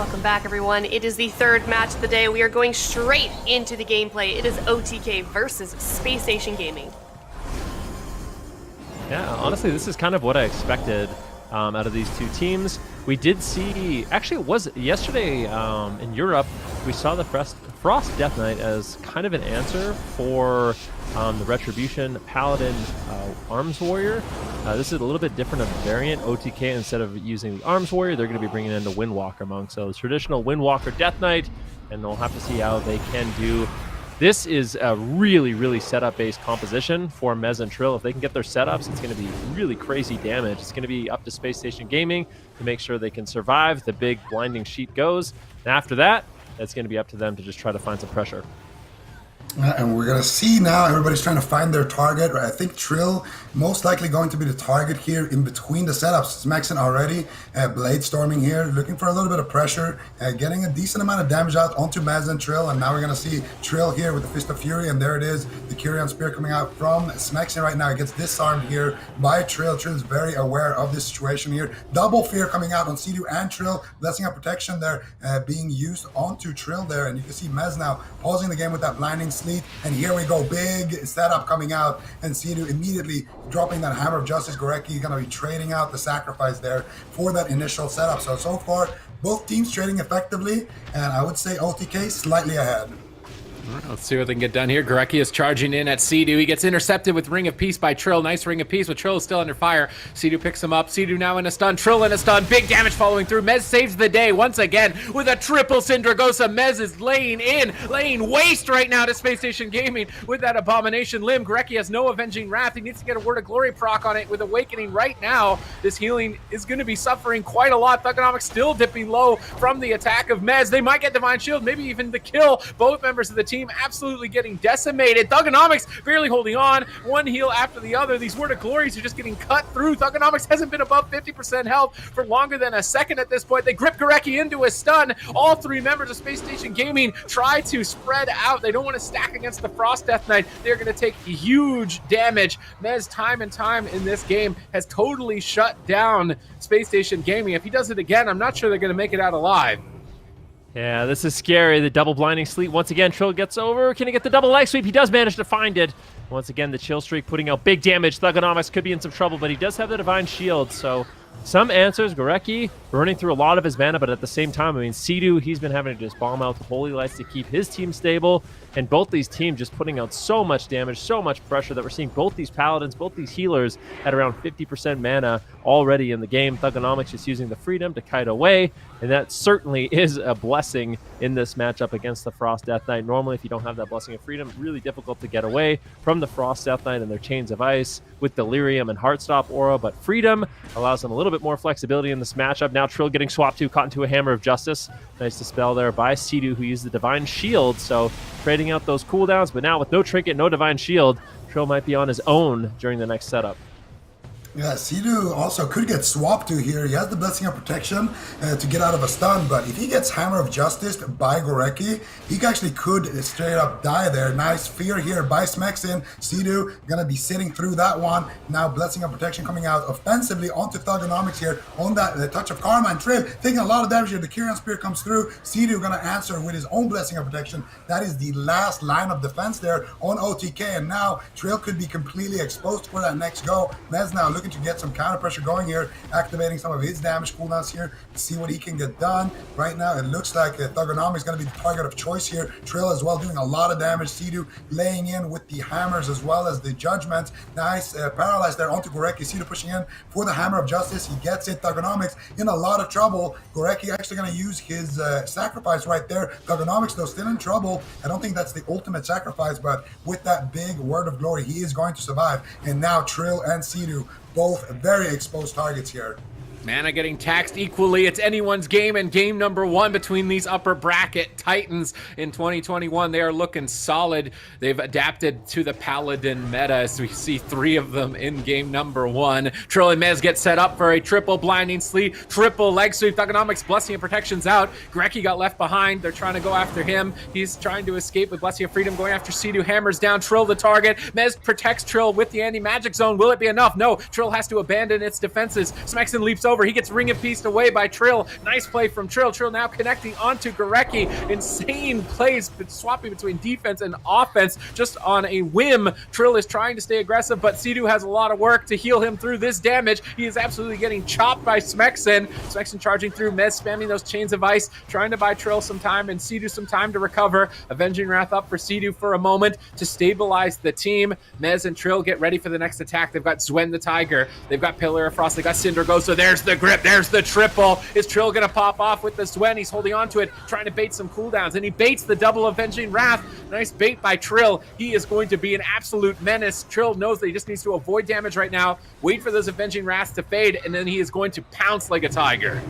Welcome back, everyone. It is the third match of the day. We are going straight into the gameplay. It is OTK versus Spacestation Gaming. Yeah, honestly, this is kind of what I expected out of these two teams. We did see, actually it was yesterday in Europe, we saw the Frost Death Knight as kind of an answer for the Retribution Paladin Arms Warrior. This is a little bit different of a variant. OTK, instead of using the Arms Warrior, they're going to be bringing in the Windwalker monk. So the traditional Windwalker Death Knight, and they'll have to see how they can do. This is a really, really setup-based composition for Mez and Trill. If they can get their setups, it's going to be really crazy damage. It's going to be up to Spacestation Gaming to make sure they can survive. The big blinding sheet goes. And after that, it's going to be up to them to just try to find some pressure. And we're going to see now everybody's trying to find their target. Right? I think Trill most likely going to be the target here in between the setups. Smexin already blade storming here, looking for a little bit of pressure, getting a decent amount of damage out onto Maz and Trill. And now we're going to see Trill here with the Fist of Fury. And there it is, the Kyrian Spear coming out from Smexin right now. It gets disarmed here by Trill. Trill is very aware of this situation here. Double Fear coming out on Sea-Doo and Trill. Blessing of Protection there being used onto Trill there. And you can see Mez now pausing the game with that blinding sleet, and here we go, big setup coming out, and Sea-Doo immediately dropping that Hammer of Justice. Gorecki going to be trading out the sacrifice there for that initial setup. So far, both teams trading effectively, and I would say OTK slightly ahead. All right, let's see what they can get done here. Gorecki is charging in at Sea-Doo. He gets intercepted with Ring of Peace by Trill. Nice Ring of Peace, but Trill is still under fire. Sea-Doo picks him up. Sea-Doo now in a stun. Trill in a stun. Big damage following through. Mez saves the day once again with a triple Syndragosa. Mez is laying waste right now to Spacestation Gaming with that Abomination Limb. Gorecki has no Avenging Wrath. He needs to get a Word of Glory proc on it with Awakening right now. This healing is going to be suffering quite a lot. Thugonomics still dipping low from the attack of Mez. They might get Divine Shield, maybe even the kill. Both members of the team absolutely getting decimated. Thugonomics barely holding on. One heal after the other. These Word of Glories are just getting cut through. Thugonomics hasn't been above 50% health for longer than a second at this point. They grip Gorecki into a stun. All three members of Spacestation Gaming try to spread out. They don't want to stack against the Frost Death Knight. They're going to take huge damage. Mez, time and time in this game, has totally shut down Spacestation Gaming. If he does it again, I'm not sure they're going to make it out alive. Yeah, this is scary. The double blinding sleep. Once again, Trill gets over. Can he get the double leg sweep? He does manage to find it. Once again, the chill streak putting out big damage. Thugonomics could be in some trouble, but he does have the Divine Shield, so some answers. Gorecki burning through a lot of his mana, but at the same time, I mean, Sea-Doo, he's been having to just bomb out the Holy Lights to keep his team stable, and both these teams just putting out so much damage, so much pressure that we're seeing both these Paladins, both these healers at around 50% mana already in the game. Thugonomics just using the Freedom to kite away, and that certainly is a blessing in this matchup against the Frost Death Knight. Normally, if you don't have that Blessing of Freedom, really difficult to get away from the Frost Death Knight and their Chains of Ice with Delirium and Heartstop aura, but Freedom allows them a little bit more flexibility in this matchup. Now Trill getting swapped to, caught into a Hammer of Justice. Nice dispel there by Sea-Doo, who used the Divine Shield, so trading out those cooldowns, but now with no Trinket, no Divine Shield, Trill might be on his own during the next setup. Yeah, Sea-Doo also could get swapped to here. He has the Blessing of Protection to get out of a stun, but if he gets Hammer of Justice by Gorecki, he actually could straight up die there. Nice fear here by Smexin. Sea-Doo gonna be sitting through that one. Now Blessing of Protection coming out offensively onto Thugonomics here on that Touch of Karma, and Trill taking a lot of damage here. The Kyrian Spear comes through. Sea-Doo gonna answer with his own Blessing of Protection. That is the last line of defense there on OTK, and now Trill could be completely exposed for that next go. Mez now looking to get some counter pressure going here, activating some of his damage cooldowns here to see what he can get done. Right now, it looks like Thugonomics is going to be the target of choice here. Trill as well doing a lot of damage. Sea-Doo laying in with the hammers as well as the judgment. Nice paralyzed there onto Gorecki. Sea-Doo pushing in for the Hammer of Justice. He gets it. Thugonomics in a lot of trouble. Gorecki actually going to use his sacrifice right there. Thugonomics though still in trouble. I don't think that's the ultimate sacrifice, but with that big Word of Glory, he is going to survive. And now Trill and Sea-Doo, both very exposed targets here. Mana getting taxed equally. It's anyone's game, and game number one between these upper bracket Titans in 2021. They are looking solid. They've adapted to the Paladin meta as we see three of them in game number one. Trill and Mez get set up for a triple blinding sleep, triple leg sweep. Thugonomics Blessing of Protection's out. Gorecki got left behind. They're trying to go after him. He's trying to escape with Blessing of Freedom, going after Sea-Doo. Hammers down. Trill the target. Mez protects Trill with the anti-magic zone. Will it be enough? No. Trill has to abandon its defenses. Smexin leaps over. He gets Ring of Peace away by Trill. Nice play from Trill. Trill now connecting onto Gorecki. Insane plays, swapping between defense and offense just on a whim. Trill is trying to stay aggressive, but Sea-Doo has a lot of work to heal him through this damage. He is absolutely getting chopped by Smexen. Smexen charging through, Mez spamming those chains of ice, trying to buy Trill some time and Sea-Doo some time to recover. Avenging Wrath up for Sea-Doo for a moment to stabilize the team. Mez and Trill get ready for the next attack. They've got Zwen the Tiger. They've got Pillar of Frost. They got Cinder Ghost. So there's the grip. There's the triple. Is Trill going to pop off with the Zwen? He's holding on to it, trying to bait some cooldowns, and he baits the double Avenging Wrath. Nice bait by Trill. He is going to be an absolute menace. Trill knows that he just needs to avoid damage right now, wait for those Avenging Wraths to fade, and then he is going to pounce like a tiger.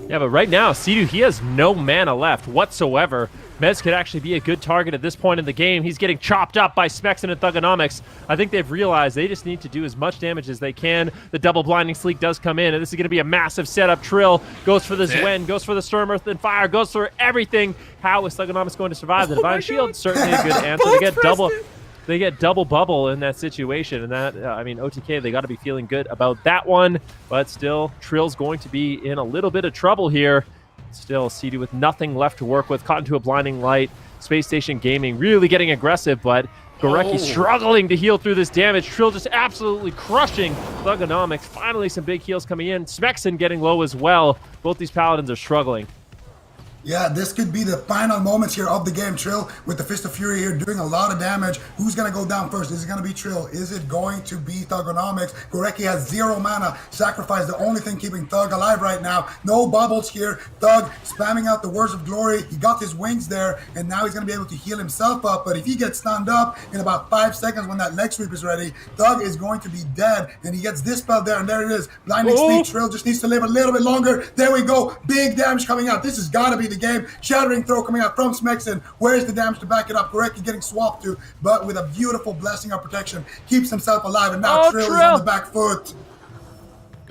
Yeah, but right now, Sea-Doo, he has no mana left whatsoever. Mez could actually be a good target at this point in the game. He's getting chopped up by Smexen and Thugonomics. I think they've realized they just need to do as much damage as they can. The double blinding sleek does come in, and this is going to be a massive setup. Trill goes for the Zwen, goes for the Storm, Earth, and Fire, goes for everything. How is Thugonomics going to survive? The Divine Shield, certainly a good answer. They get double bubble in that situation, and that, I mean, OTK, they got to be feeling good about that one, but still, Trill's going to be in a little bit of trouble here. Still, Sea-Doo with nothing left to work with, caught into a blinding light. Spacestation Gaming really getting aggressive, but Gorecki struggling to heal through this damage. Trill just absolutely crushing Thugonomics. Finally, some big heals coming in. Smexen getting low as well. Both these paladins are struggling. Yeah, this could be the final moments here of the game. Trill with the Fist of Fury here doing a lot of damage. Who's going to go down first? Is it going to be Trill? Is it going to be Thugonomics? Gorecki has 0 mana. Sacrifice, the only thing keeping Thug alive right now. No bubbles here. Thug spamming out the Words of Glory. He got his wings there, and now he's going to be able to heal himself up. But if he gets stunned up in about 5 seconds when that leg sweep is ready, Thug is going to be dead. And he gets this spell there, and there it is. Blinding Sleep. Trill just needs to live a little bit longer. There we go. Big damage coming out. This has got to be the game. Shattering throw coming out from Smexen. Where's the damage to back it up? Gorecki getting swapped to, but with a beautiful blessing of protection, keeps himself alive, and now Trill is on the back foot.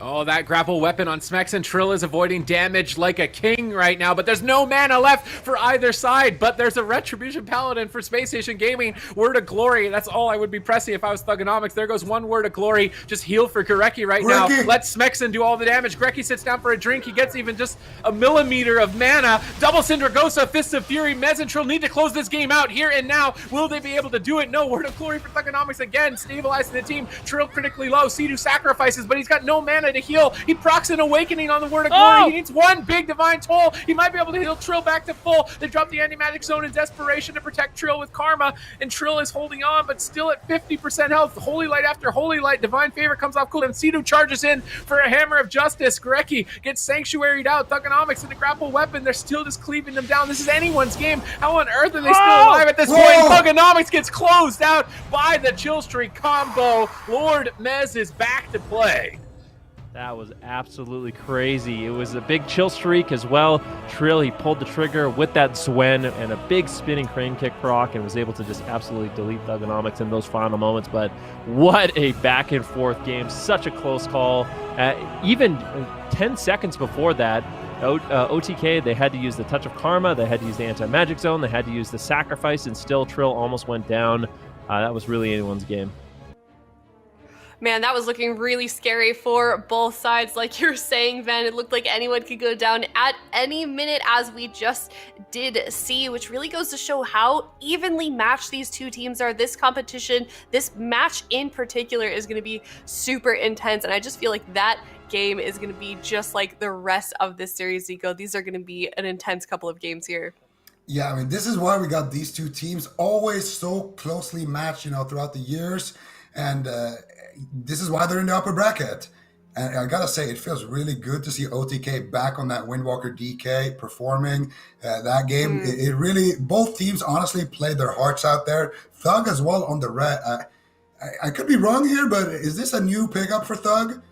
Oh, that grapple weapon on Smexen. Trill is avoiding damage like a king right now, but there's no mana left for either side. But there's a Retribution Paladin for Spacestation Gaming. Word of Glory. That's all I would be pressing if I was Thugonomics. There goes one Word of Glory. Just heal for Gorecki right now. Let Smexen do all the damage. Gorecki sits down for a drink. He gets even just a millimeter of mana. Double Syndragosa, Fist of Fury. Mez and Trill need to close this game out here and now. Will they be able to do it? No. Word of Glory for Thugonomics again, stabilizing the team. Trill critically low. Sea-Doo sacrifices, but he's got no mana to heal. He procs an Awakening on the Word of Glory. He needs one big Divine Toll. He might be able to heal Trill back to full. They drop the Anti-Magic Zone in desperation to protect Trill with Karma, and Trill is holding on, but still at 50% health. Holy Light after Holy Light. Divine Favor comes off cooldown. Sea-Doo charges in for a Hammer of Justice. Gorecki gets sanctuaried out. Thugonomics in the grapple weapon. They're still just cleaving them down. This is anyone's game. How on earth are they still alive at this point? Thugonomics gets closed out by the Chill Streak combo. Lord Mez is back to play. That was absolutely crazy. It was a big chill streak as well. Trill, he pulled the trigger with that Zwen and a big spinning crane kick proc and was able to just absolutely delete Thugonomics in those final moments. But what a back and forth game. Such a close call. Even 10 seconds before that, OTK, they had to use the Touch of Karma, they had to use the Anti-Magic Zone, they had to use the Sacrifice, and still Trill almost went down. That was really anyone's game. Man, that was looking really scary for both sides. Like you were saying, Van, it looked like anyone could go down at any minute, as we just did see, which really goes to show how evenly matched these two teams are. This competition, this match in particular, is going to be super intense, and I just feel like that game is going to be just like the rest of this series, Zico. These are going to be an intense couple of games here. Yeah, I mean, this is why we got these two teams always so closely matched, throughout the years, and this is why they're in the upper bracket. And I gotta say, it feels really good to see OTK back on that Windwalker DK performing that game. It really, both teams honestly played their hearts out there. Thug as well on the red. I could be wrong here, but is this a new pickup for Thug?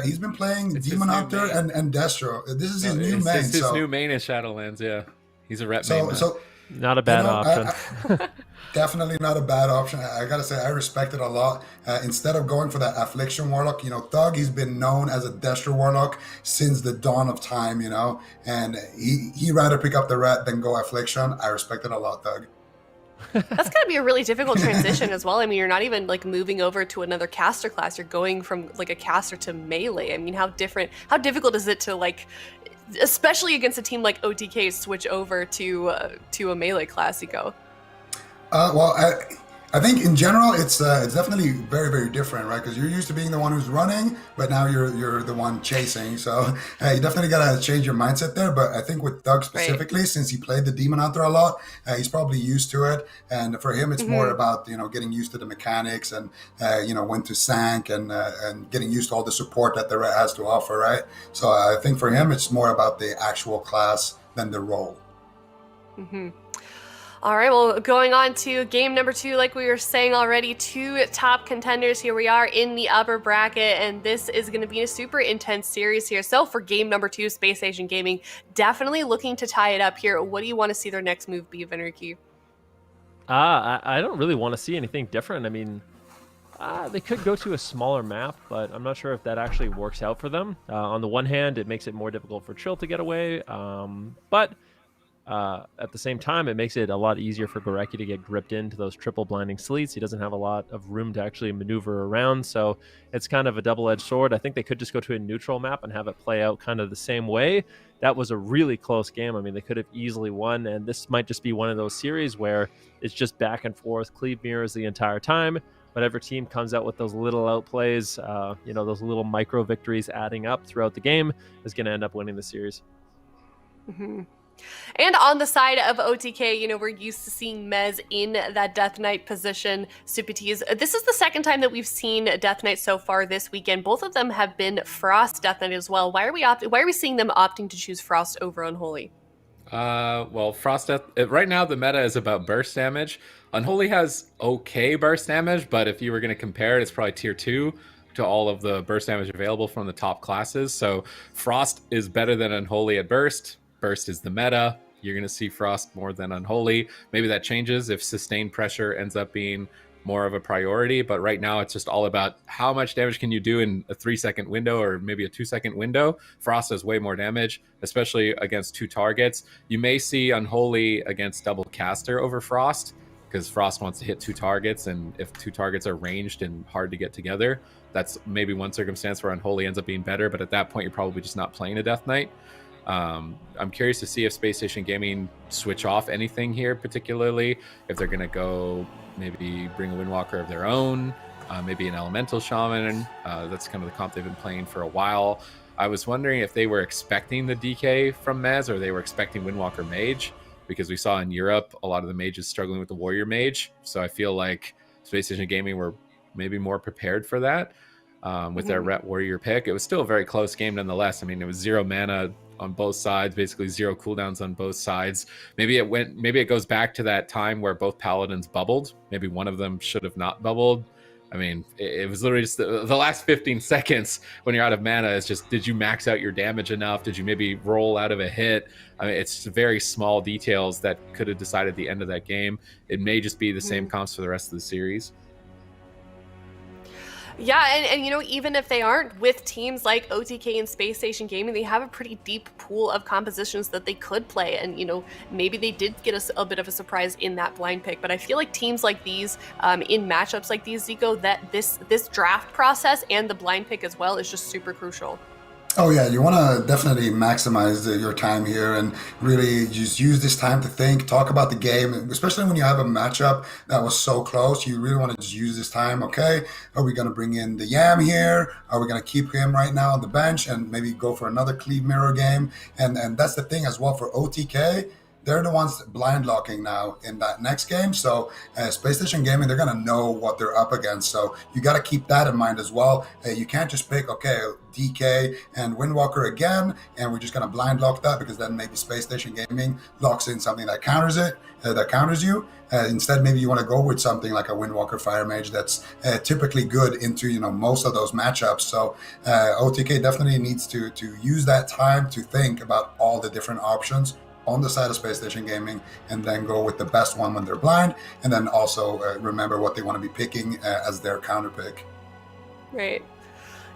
He's been playing Demon Hunter and Destro. This is his new main. It's his new main in Shadowlands, yeah. He's a rep main. So not a bad option. Definitely not a bad option. I gotta say, I respect it a lot. Instead of going for that Affliction Warlock, Thug, he's been known as a Destro Warlock since the dawn of time, and he rather pick up the rat than go Affliction. I respect it a lot, Thug. That's gotta be a really difficult transition as well. I mean, you're not even like moving over to another caster class. You're going from like a caster to melee. I mean, how difficult is it to like, especially against a team like OTK, switch over to a melee class, Eco? Well, I think in general it's definitely very, very different, right? Because you're used to being the one who's running, but now you're the one chasing. So you definitely gotta change your mindset there. But I think with Doug specifically, since he played the Demon Hunter a lot, he's probably used to it. And for him, it's more about getting used to the mechanics and when to sank and getting used to all the support that the ret has to offer, right? So I think for him, it's more about the actual class than the role. All right, well, going on to game number 2, like we were saying already, 2 top contenders. Here we are in the upper bracket, and this is going to be a super intense series here. So for game number 2, Spacestation Gaming, definitely looking to tie it up here. What do you want to see their next move be, Vinriky? I don't really want to see anything different. I mean, they could go to a smaller map, but I'm not sure if that actually works out for them. On the one hand, it makes it more difficult for Trill to get away, but at the same time, it makes it a lot easier for Gorecki to get gripped into those triple blinding sleets. He doesn't have a lot of room to actually maneuver around, so it's kind of a double-edged sword. I think they could just go to a neutral map and have it play out kind of the same way. That was a really close game. I mean, they could have easily won, and this might just be one of those series where it's just back and forth, cleave mirrors the entire time. Whatever team comes out with those little outplays, those little micro victories adding up throughout the game is going to end up winning the series. And on the side of OTK, we're used to seeing Mez in that Death Knight position. Supities, this is the second time that we've seen Death Knight so far this weekend. Both of them have been Frost Death Knight as well. Why are we seeing them opting to choose Frost over Unholy? Well, Frost Death, right now the meta is about burst damage. Unholy has okay burst damage, but if you were going to compare it, it's probably tier 2 to all of the burst damage available from the top classes. So Frost is better than Unholy at burst. Burst is the meta. You're going to see Frost more than Unholy. Maybe that changes if sustained pressure ends up being more of a priority, but right now it's just all about how much damage can you do in a 3-second window or maybe a 2-second window. Frost does way more damage, especially against 2 targets. You may see Unholy against double caster over Frost because Frost wants to hit 2 targets, and if 2 targets are ranged and hard to get together, that's maybe one circumstance where Unholy ends up being better, but at that point you're probably just not playing a Death Knight. I'm curious to see if Spacestation Gaming switch off anything here, particularly if they're going to go maybe bring a Windwalker of their own, maybe an Elemental Shaman. That's kind of the comp they've been playing for a while. I was wondering if they were expecting the DK from Mez or they were expecting Windwalker Mage, because we saw in Europe a lot of the mages struggling with the Warrior Mage. So I feel like Spacestation Gaming were maybe more prepared for that with their Ret Warrior pick. It was still a very close game nonetheless. I mean, it was 0 mana on both sides, basically 0 cooldowns on both sides. Maybe it goes back to that time where both paladins bubbled. Maybe one of them should have not bubbled. I mean, it was literally just the last 15 seconds when you're out of mana is just, did you max out your damage enough? Did you maybe roll out of a hit? I mean, it's very small details that could have decided the end of that game. It may just be the same comps for the rest of the series. Yeah, and even if they aren't with teams like OTK and Spacestation Gaming, they have a pretty deep pool of compositions that they could play. And, maybe they did get a bit of a surprise in that blind pick. But I feel like teams like these, in matchups like these, Zico, that this draft process and the blind pick as well is just super crucial. Oh yeah, you want to definitely maximize your time here and really just use this time to think, talk about the game, especially when you have a matchup that was so close. You really want to just use this time. Okay, are we going to bring in the Yam here? Are we going to keep him right now on the bench and maybe go for another Cleave Mirror game? And that's the thing as well for OTK. They're the ones blind locking now in that next game. So Spacestation Gaming, they're going to know what they're up against. So you got to keep that in mind as well. You can't just pick, okay, DK and Windwalker again, and we're just going to blind lock that because then maybe Spacestation Gaming locks in something that counters it, that counters you. Instead, maybe you want to go with something like a Windwalker Fire Mage that's typically good into most of those matchups. So OTK definitely needs to use that time to think about all the different options on the side of Spacestation Gaming, and then go with the best one when they're blind, and then also remember what they want to be picking as their counter pick. Right.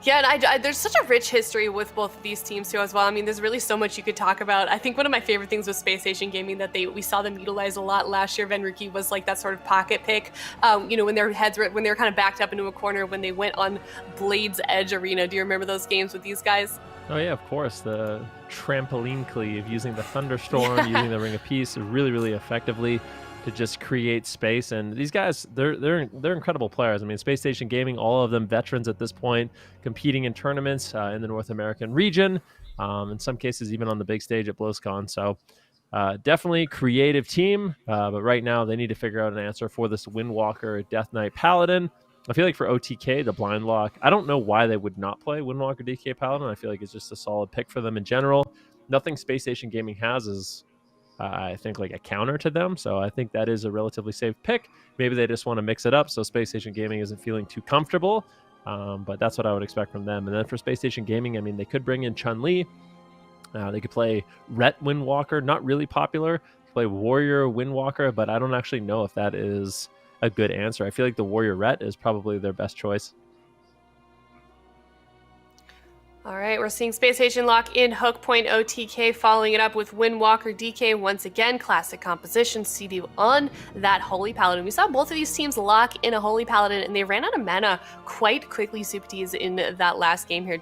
Yeah, and there's such a rich history with both of these teams too as well. I mean, there's really so much you could talk about. I think one of my favorite things with Spacestation Gaming that we saw them utilize a lot last year, Venruki, was like that sort of pocket pick. You know, when their heads were, when they were kind of backed up into a corner when they went on Blade's Edge Arena. Do you remember those games with these guys? Oh yeah, of course. The trampoline cleave, using the thunderstorm, using the Ring of Peace, really, really effectively to just create space. And these guys, they're incredible players. I mean, Space Station Gaming, all of them veterans at this point, competing in tournaments in the North American region, in some cases even on the big stage at BlizzCon. So definitely creative team, but right now they need to figure out an answer for this Windwalker Death Knight Paladin. I feel like for OTK, the blind lock, I don't know why they would not play Windwalker DK Paladin. I feel like it's just a solid pick for them in general. Nothing Space Station Gaming has is I think like a counter to them, so I think that is a relatively safe pick. Maybe they just want to mix it up so Space Station Gaming isn't feeling too comfortable, but that's what I would expect from them. And then for Space Station Gaming, I mean, they could bring in Chun-Li. They could play Ret Windwalker, not really popular. Play Warrior Windwalker, but I don't actually know if that is a good answer. I feel like the Warrior Ret is probably their best choice. All right, we're seeing Space Station lock in Hook Point OTK, following it up with Windwalker DK once again. Classic composition, CD on that Holy Paladin. We saw both of these teams lock in a Holy Paladin, and they ran out of mana quite quickly, Supties, in that last game here.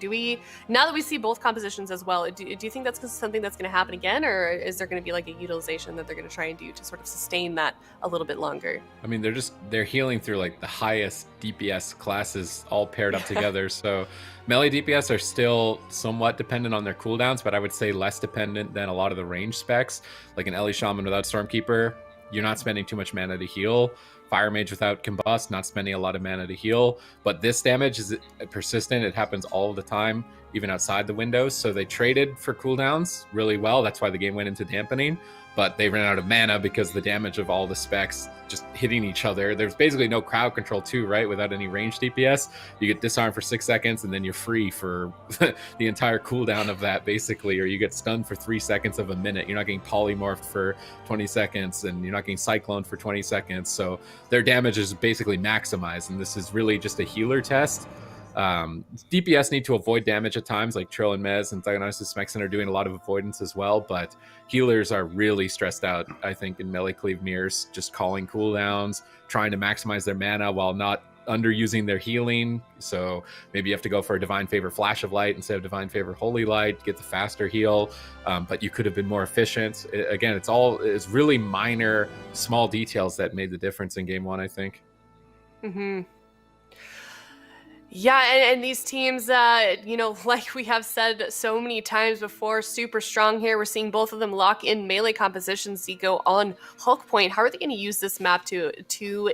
Now that we see both compositions as well, do you think that's something that's going to happen again, or is there going to be like a utilization that they're going to try and do to sort of sustain that a little bit longer? I mean, they're healing through like the highest DPS classes all paired up together, so melee DPS are still somewhat dependent on their cooldowns, but I would say less dependent than a lot of the range specs. Like an Ellie Shaman without Stormkeeper, you're not spending too much mana to heal. Fire Mage without Combust, not spending a lot of mana to heal. But this damage is persistent. It happens all the time, even outside the windows. So they traded for cooldowns really well. That's why the game went into Dampening. But they ran out of mana because the damage of all the specs just hitting each other. There's basically no crowd control too, right? Without any range DPS, you get disarmed for 6 seconds and then you're free for the entire cooldown of that, basically, or you get stunned for 3 seconds of a minute. You're not getting polymorphed for 20 seconds and you're not getting cycloned for 20 seconds. So their damage is basically maximized, and this is really just a healer test. DPS need to avoid damage at times, like Trill and Mez and Dionysus Mexen are doing a lot of avoidance as well, but healers are really stressed out, I think, in melee cleave mirrors, just calling cooldowns, trying to maximize their mana while not underusing their healing. So maybe you have to go for a Divine Favor Flash of Light instead of Divine Favor Holy Light to get the faster heal, but you could have been more efficient. Again, it's really minor, small details that made the difference in game one, I think. Mm-hmm. Yeah, and these teams, you know, like we have said so many times before, super strong here. We're seeing both of them lock in melee compositions. Go on Hook Point. How are they going to use this map to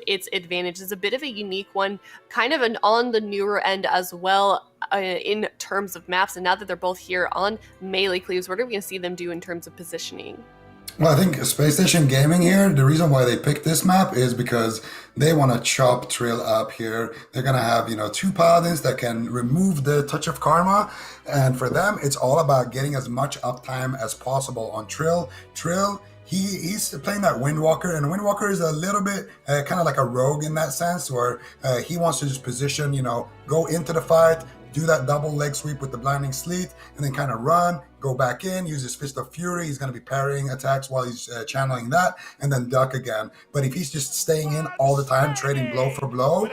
its advantage? It's a bit of a unique one, kind of on the newer end as well in terms of maps. And now that they're both here on melee cleaves, what are we going to see them do in terms of positioning? Well, I think Space Station Gaming here, the reason why they picked this map is because they want to chop Trill up here. They're going to have, you know, 2 paladins that can remove the Touch of Karma. And for them, it's all about getting as much uptime as possible on Trill. Trill, he's playing that Windwalker, and Windwalker is a little bit kind of like a rogue in that sense, where he wants to just position, you know, go into the fight, do that double leg sweep with the Blinding Sleet, and then kind of run, go back in, use his Fist of Fury. He's going to be parrying attacks while he's channeling that, and then duck again. But if he's just staying in all the time, trading blow for blow,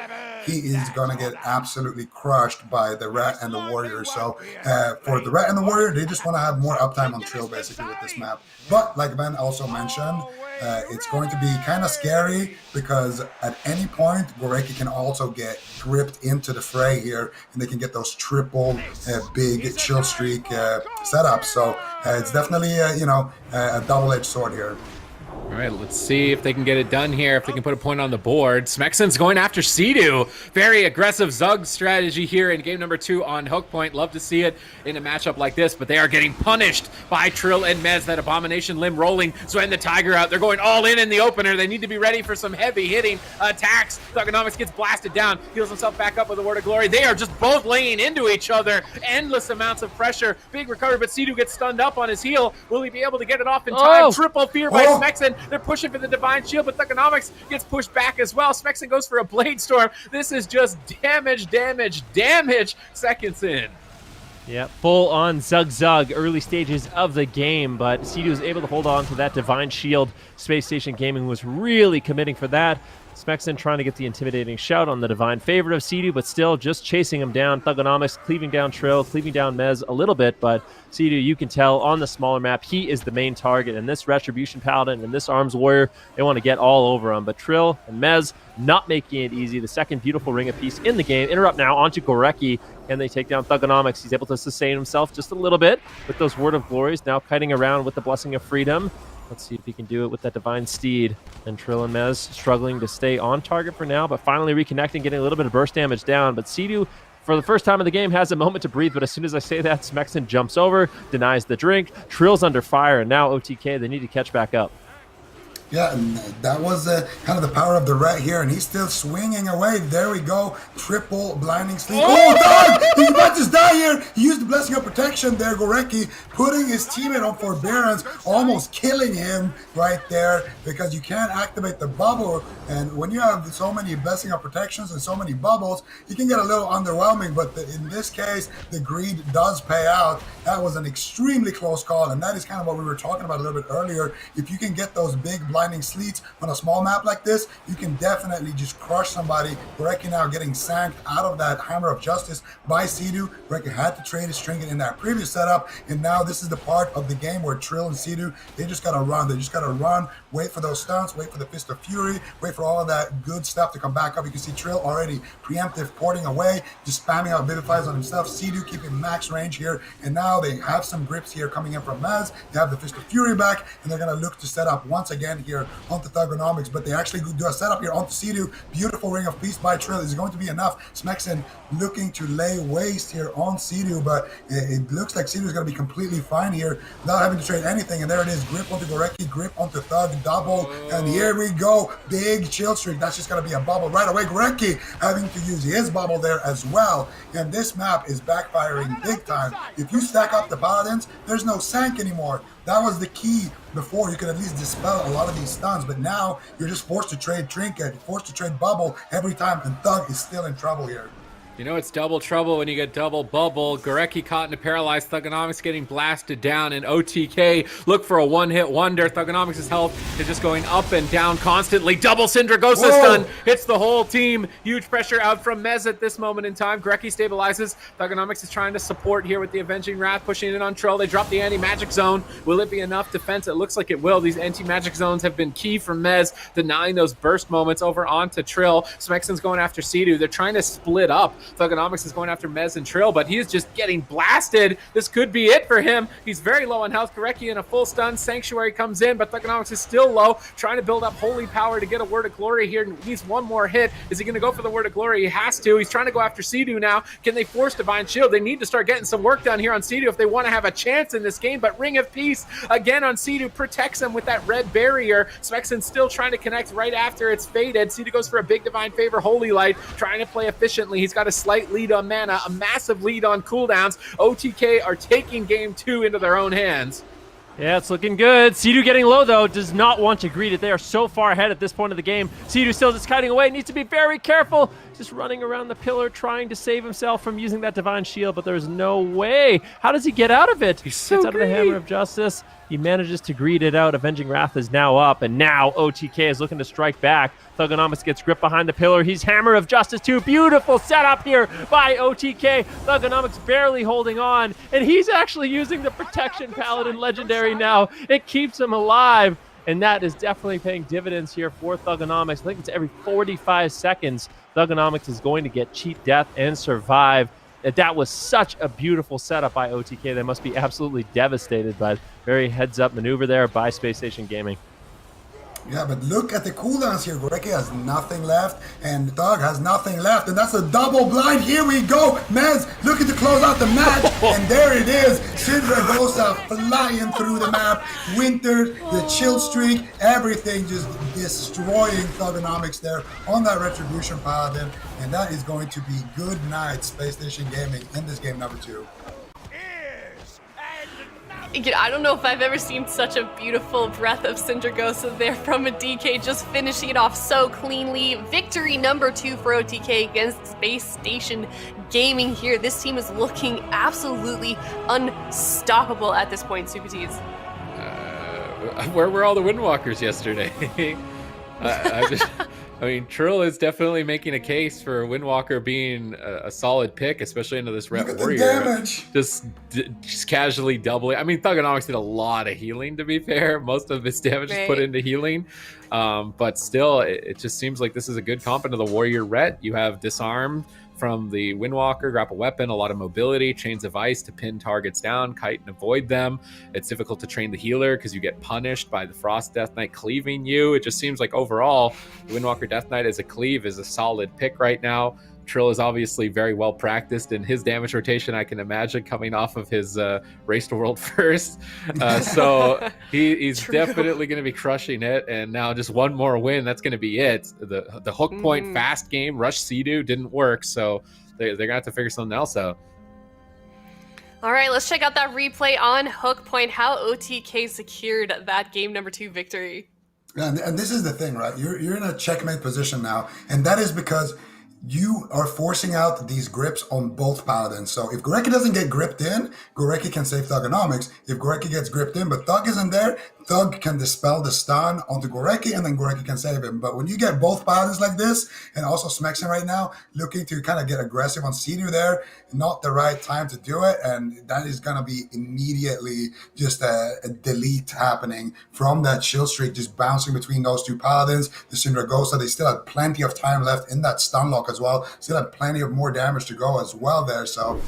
he is going to get absolutely crushed by the Rat and the Warrior. So for the Rat and the Warrior, they just want to have more uptime on Trill, basically, with this map. But like Ben also mentioned, it's going to be kind of scary because at any point, Gorecki can also get gripped into the fray here, and they can get those triple big chill streak setups. So it's definitely a double-edged sword here. All right, let's see if they can get it done here, if they can put a point on the board. Smexen's going after Sea-Doo. Very aggressive Zug strategy here in game number 2 on Hook Point. Love to see it in a matchup like this, but they are getting punished by Trill and Mez. That Abomination Limb rolling, Sven the Tiger out. They're going all in the opener. They need to be ready for some heavy hitting attacks. Thugonomics gets blasted down, heals himself back up with a Word of Glory. They are just both laying into each other. Endless amounts of pressure. Big recovery, but Sea-Doo gets stunned up on his heel. Will he be able to get it off in time? Triple fear by Smexen. They're pushing for the Divine Shield, but Thugonomics gets pushed back as well. Smexon goes for a Blade Storm. This is just damage, damage, damage seconds in. Yeah, full on Zug early stages of the game, but C2 was able to hold on to that Divine Shield. Spacestation Gaming was really committing for that. Smexon trying to get the intimidating shout on the Divine favorite of C2, but still just chasing him down. Thugonomics cleaving down Trill, cleaving down Mez a little bit, but C2, you can tell on the smaller map, he is the main target, and this Retribution Paladin and this Arms Warrior, they want to get all over him, but Trill and Mez not making it easy. The second beautiful Ring of Peace in the game. Interrupt now onto Gorecki, and they take down Thugonomics. He's able to sustain himself just a little bit with those Word of Glories, now kiting around with the Blessing of Freedom. Let's see if he can do it with that Divine Steed. And Trill and Mez struggling to stay on target for now, but finally reconnecting, getting a little bit of burst damage down. But C2, for the first time in the game, has a moment to breathe, but as soon as I say that, Smexon jumps over, denies the drink, Trill's under fire, and now OTK, they need to catch back up. Yeah, and that was kind of the power of the rat here, and he's still swinging away. There we go. Triple blinding sleep. Oh, dog! He's about to die here. He used the Blessing of Protection there, Gorecki, putting his teammate on forbearance, almost killing him right there, because you can't activate the bubble. And when you have so many Blessing of Protections and so many bubbles, you can get a little underwhelming, but in this case, the greed does pay out. That was an extremely close call, and that is kind of what we were talking about a little bit earlier. If you can get those big blinding sleets on a small map like this, you can definitely just crush somebody. Gorecki now getting sanked out of that Hammer of Justice by C2. Gorecki had to trade his trinket in that previous setup, and now this is the part of the game where Trill and C2, they just gotta run. They just gotta run, wait for those stunts, wait for the Fist of Fury, wait for all of that good stuff to come back up. You can see Trill already preemptive porting away, just spamming out Vivifies on himself. C2 keeping max range here, and now they have some grips here coming in from Maz. They have the Fist of Fury back, and they're gonna look to set up once again here onto Thugonomics, but they actually do a setup here onto C2. Beautiful Ring of Peace by Trill. Is it going to be enough? Smexon looking to lay waste here on C2, but it looks like C2 is going to be completely fine here without having to trade anything, and there it is. Grip onto Gorecki, grip onto Thug, double, and here we go. Big chill streak. That's just going to be a bubble right away. Gorecki having to use his bubble there as well, and this map is backfiring big time. If you stack up the Paladins, there's no sank anymore. That was the key before. You could at least dispel a lot of these stuns, but now you're just forced to trade trinket, forced to trade bubble every time, and Thug is still in trouble here. You know it's double trouble when you get double bubble. Gorecki caught in a paralyzed. Thugonomics getting blasted down, and OTK look for a one-hit wonder. Thugonomics' health is just going up and down constantly. Double Syndragosa stun hits the whole team. Huge pressure out from Mez at this moment in time. Gorecki stabilizes. Thugonomics is trying to support here with the Avenging Wrath, pushing in on Trill. They drop the anti-magic zone. Will it be enough defense? It looks like it will. These anti-magic zones have been key for Mez, denying those burst moments over onto Trill. Smexon's going after C2. They're trying to split up. Thugonomics is going after Mez and Trill, but he is just getting blasted. This could be it for him. He's very low on health. Gorecki in a full stun. Sanctuary comes in, but Thugonomics is still low, trying to build up holy power to get a Word of Glory here. Needs one more hit. Is he going to go for the Word of Glory? He has to. He's trying to go after C2 now. Can they force Divine Shield? They need to start getting some work done here on C2 if they want to have a chance in this game, but Ring of Peace again on C2 protects him with that red barrier. Smexon's still trying to connect right after it's faded. C2 goes for a big Divine Favor, Holy Light, trying to play efficiently. He's got a slight lead on mana, a massive lead on cooldowns. OTK are taking game 2 into their own hands. Yeah, it's looking good. C2 getting low, though, does not want to greet it. They are so far ahead at this point of the game. C2 still just kiting away, needs to be very careful. Just running around the pillar, trying to save himself from using that Divine Shield, but there's no way. How does he get out of it? He gets out of the Hammer of Justice. He manages to greet it out. Avenging Wrath is now up, and now OTK is looking to strike back. Thugonomics gets gripped behind the pillar. He's Hammer of Justice too. Beautiful setup here by OTK. Thugonomics barely holding on, and he's actually using the Protection Paladin Legendary now. It keeps him alive, and that is definitely paying dividends here for Thugonomics. I think it's every 45 seconds Thugonomics is going to get cheat death and survive. That was such a beautiful setup by OTK. They must be absolutely devastated, but very heads-up maneuver there by Spacestation Gaming. Yeah, but look at the cooldowns here. Gorecki has nothing left, and Thug has nothing left, and that's a double blind. Here we go. Mez looking to close out the match, and there it is. Syndragosa flying through the map. Winter, the chill streak, everything just destroying Thugonomics there on that Retribution Paladin, and that is going to be good night, Spacestation Gaming, in this game number 2. I don't know if I've ever seen such a beautiful breath of Syndragosa there from a DK, just finishing it off so cleanly. Victory number 2 for OTK against Spacestation Gaming here. This team is looking absolutely unstoppable at this point, Super Tees. Where were all the Windwalkers yesterday? I mean, Trill is definitely making a case for Windwalker being a solid pick, especially into this Ret Warrior. Damage. Just casually doubling. I mean, Thugonomics did a lot of healing, to be fair. Most of his damage is put into healing. But still, it just seems like this is a good comp into the Warrior Ret. You have Disarm from the Windwalker, grapple weapon, a lot of mobility, chains of ice to pin targets down, kite and avoid them. It's difficult to train the healer because you get punished by the Frost Death Knight cleaving you. It just seems like overall, the Windwalker Death Knight as a cleave is a solid pick right now. Trill is obviously very well practiced in his damage rotation, I can imagine, coming off of his Race to World First. So he's definitely going to be crushing it. And now just one more win, that's going to be it. The hook point fast game, Rush Sea-Doo didn't work. So they're going to have to figure something else out. All right, let's check out that replay on hook point, how OTK secured that game number 2 victory. And this is the thing, right? You're in a checkmate position now. And that is because you are forcing out these grips on both paladins. So if Gorecki doesn't get gripped in, Gorecki can save Thugonomics. If Gorecki gets gripped in, but Thug isn't there, Thug can dispel the stun onto Gorecki, and then Gorecki can save him. But when you get both paladins like this, and also Smexen right now, looking to kind of get aggressive on Sea-Doo there, not the right time to do it, and that is going to be immediately just a delete happening from that shield streak, just bouncing between those two paladins. The Syndragosa, they still had plenty of time left in that stun lock as well, still had plenty of more damage to go as well there. So,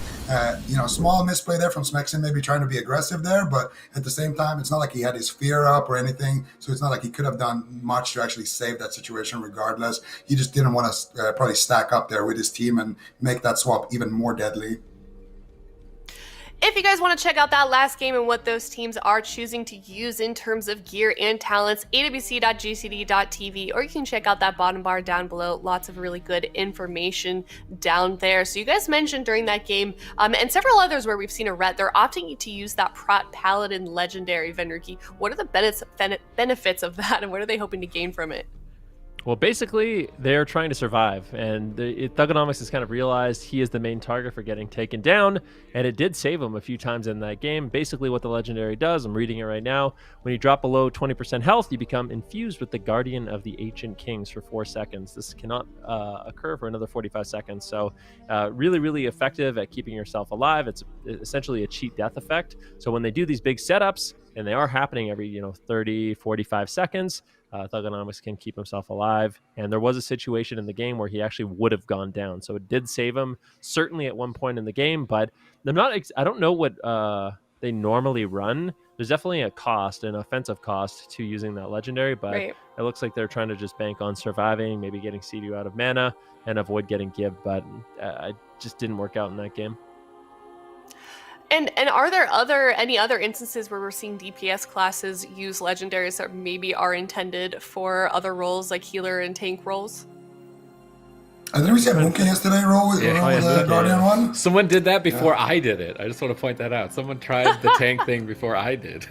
small misplay there from Smexen, maybe trying to be aggressive there, but at the same time, it's not like he had his fear up or anything, so it's not like he could have done much to actually save that situation regardless. He just didn't want to probably stack up there with his team and make that swap even more deadly. If you guys want to check out that last game and what those teams are choosing to use in terms of gear and talents, awc.gcd.tv, or you can check out that bottom bar down below. Lots of really good information down there. So you guys mentioned during that game, and several others where we've seen a Ret, they're opting to use that Prot Paladin Legendary, Venriki. What are the benefits of that, and what are they hoping to gain from it? Well, basically, they're trying to survive, and Thugonomics has kind of realized he is the main target for getting taken down, and it did save him a few times in that game. Basically, what the Legendary does, I'm reading it right now, when you drop below 20% health, you become infused with the Guardian of the Ancient Kings for 4 seconds. This cannot occur for another 45 seconds, so really, really effective at keeping yourself alive. It's essentially a cheat death effect. So when they do these big setups, and they are happening every 30, 45 seconds, Thugonomics can keep himself alive. And there was a situation in the game where he actually would have gone down. So it did save him, certainly at one point in the game. But I don't know what they normally run. There's definitely a cost, an offensive cost to using that Legendary. But It looks like they're trying to just bank on surviving, maybe getting Sea-Doo out of mana and avoid getting Gib. But it just didn't work out in that game. And are there any other instances where we're seeing DPS classes use legendaries that maybe are intended for other roles like healer and tank roles? I think we said Moonkin yesterday roll with the Guardian one. Someone did that before I did it. I just want to point that out. Someone tried the tank thing before I did.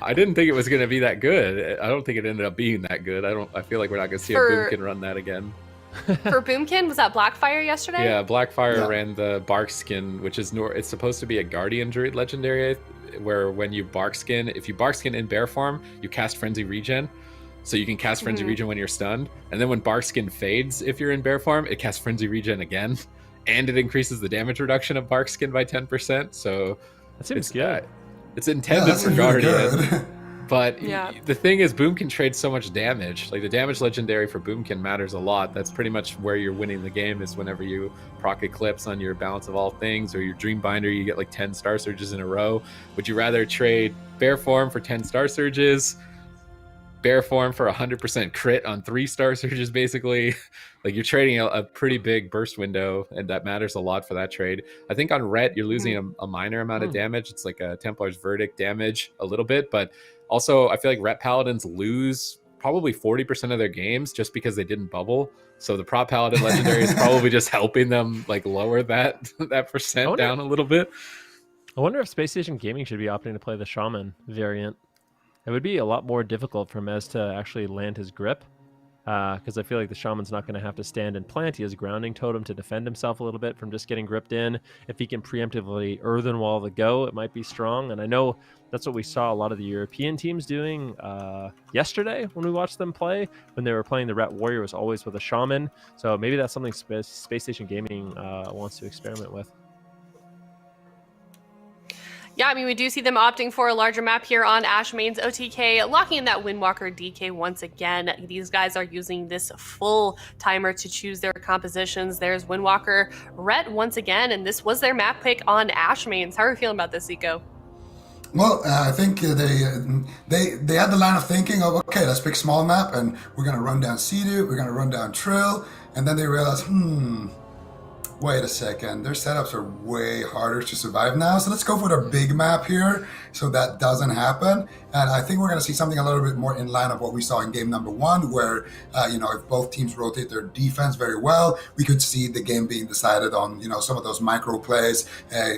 I didn't think it was going to be that good. I don't think it ended up being that good. I feel like we're not going to see a Boomkin run that again. For Boomkin, was that Blackfire yesterday? Yeah, Blackfire ran the Barkskin, which is it's supposed to be a Guardian Druid legendary, where when you Barkskin, if you Barkskin in bear form, you cast Frenzy Regen. So you can cast Frenzy Regen when you're stunned. And then when Barkskin fades, if you're in bear form, it casts Frenzy Regen again. And it increases the damage reduction of Barkskin by 10%. So that seems good. It's intended for Guardian. Good. But the thing is, Boomkin trades so much damage. Like, the damage legendary for Boomkin matters a lot. That's pretty much where you're winning the game, is whenever you proc Eclipse on your Balance of All Things or your Dream Binder, you get like 10 Star Surges in a row. Would you rather trade Bear Form for 10 Star Surges, Bear Form for 100% crit on 3 Star Surges, basically? Like, you're trading a pretty big burst window, and that matters a lot for that trade. I think on Ret, you're losing a minor amount of damage. It's like a Templar's Verdict damage a little bit, but also I feel like Ret Paladins lose probably 40% of their games just because they didn't bubble. So the Prop Paladin Legendary is probably just helping them like lower that percent down a little bit. I I wonder if Spacestation Gaming should be opting to play the Shaman variant. It would be a lot more difficult for Mez to actually land his grip, because I feel like the Shaman's not going to have to stand and plant. He has a grounding totem to defend himself a little bit from just getting gripped in. If he can preemptively earthen wall the go, it might be strong. And I know that's what we saw a lot of the European teams doing yesterday when we watched them play. When they were playing the Ret Warrior, was always with a Shaman. So maybe that's something Spacestation Gaming wants to experiment with. Yeah, I mean, we do see them opting for a larger map here on Ashmane's OTK, locking in that Windwalker DK once again. These guys are using this full timer to choose their compositions. There's Windwalker Ret once again, and this was their map pick on Ashmane's. How are you feeling about this, Zico? Well, I think they had the line of thinking of, okay, let's pick small map, and we're going to run down Sea-Doo, we're going to run down Trill, and then they realized, wait a second, their setups are way harder to survive now, so let's go for the big map here so that doesn't happen. And I think we're going to see something a little bit more in line of what we saw in game number 1, where, if both teams rotate their defense very well, we could see the game being decided on, some of those micro plays,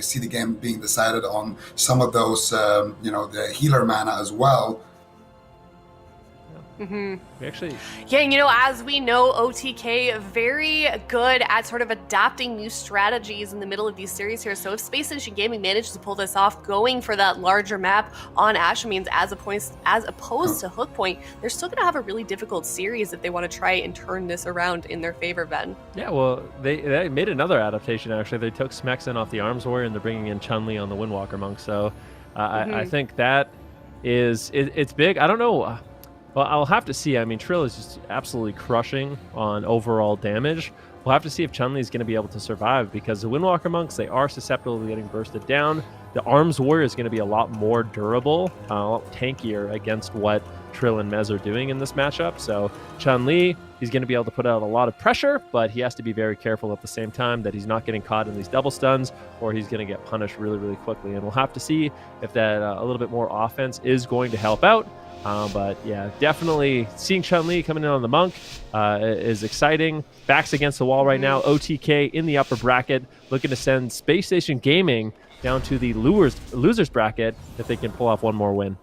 see the game being decided on some of those, the healer mana as well. Mm-hmm. We actually... Yeah, as we know, OTK very good at sort of adapting new strategies in the middle of these series here. So if Spacestation Gaming manages to pull this off, going for that larger map on Ashmane's as opposed to Hook Point, they're still going to have a really difficult series if they want to try and turn this around in their favor, Ben. Yeah, well, they made another adaptation, actually. They took Smexen off the Arms Warrior, and they're bringing in Chun-Li on the Windwalker Monk. So I think that it's big. I don't know... Well, I'll have to see. I mean, Trill is just absolutely crushing on overall damage. We'll have to see if Chun-Li is going to be able to survive, because the Windwalker Monks, they are susceptible to getting bursted down. The Arms Warrior is going to be a lot more durable, a lot tankier against what Trill and Mez are doing in this matchup. So Chun-Li, he's going to be able to put out a lot of pressure, but he has to be very careful at the same time that he's not getting caught in these double stuns, or he's going to get punished really, really quickly. And we'll have to see if that a little bit more offense is going to help out. But yeah, definitely seeing Chun-Li coming in on the Monk is exciting. Backs against the wall right now. OTK in the upper bracket, looking to send Spacestation Gaming down to the losers bracket if they can pull off one more win.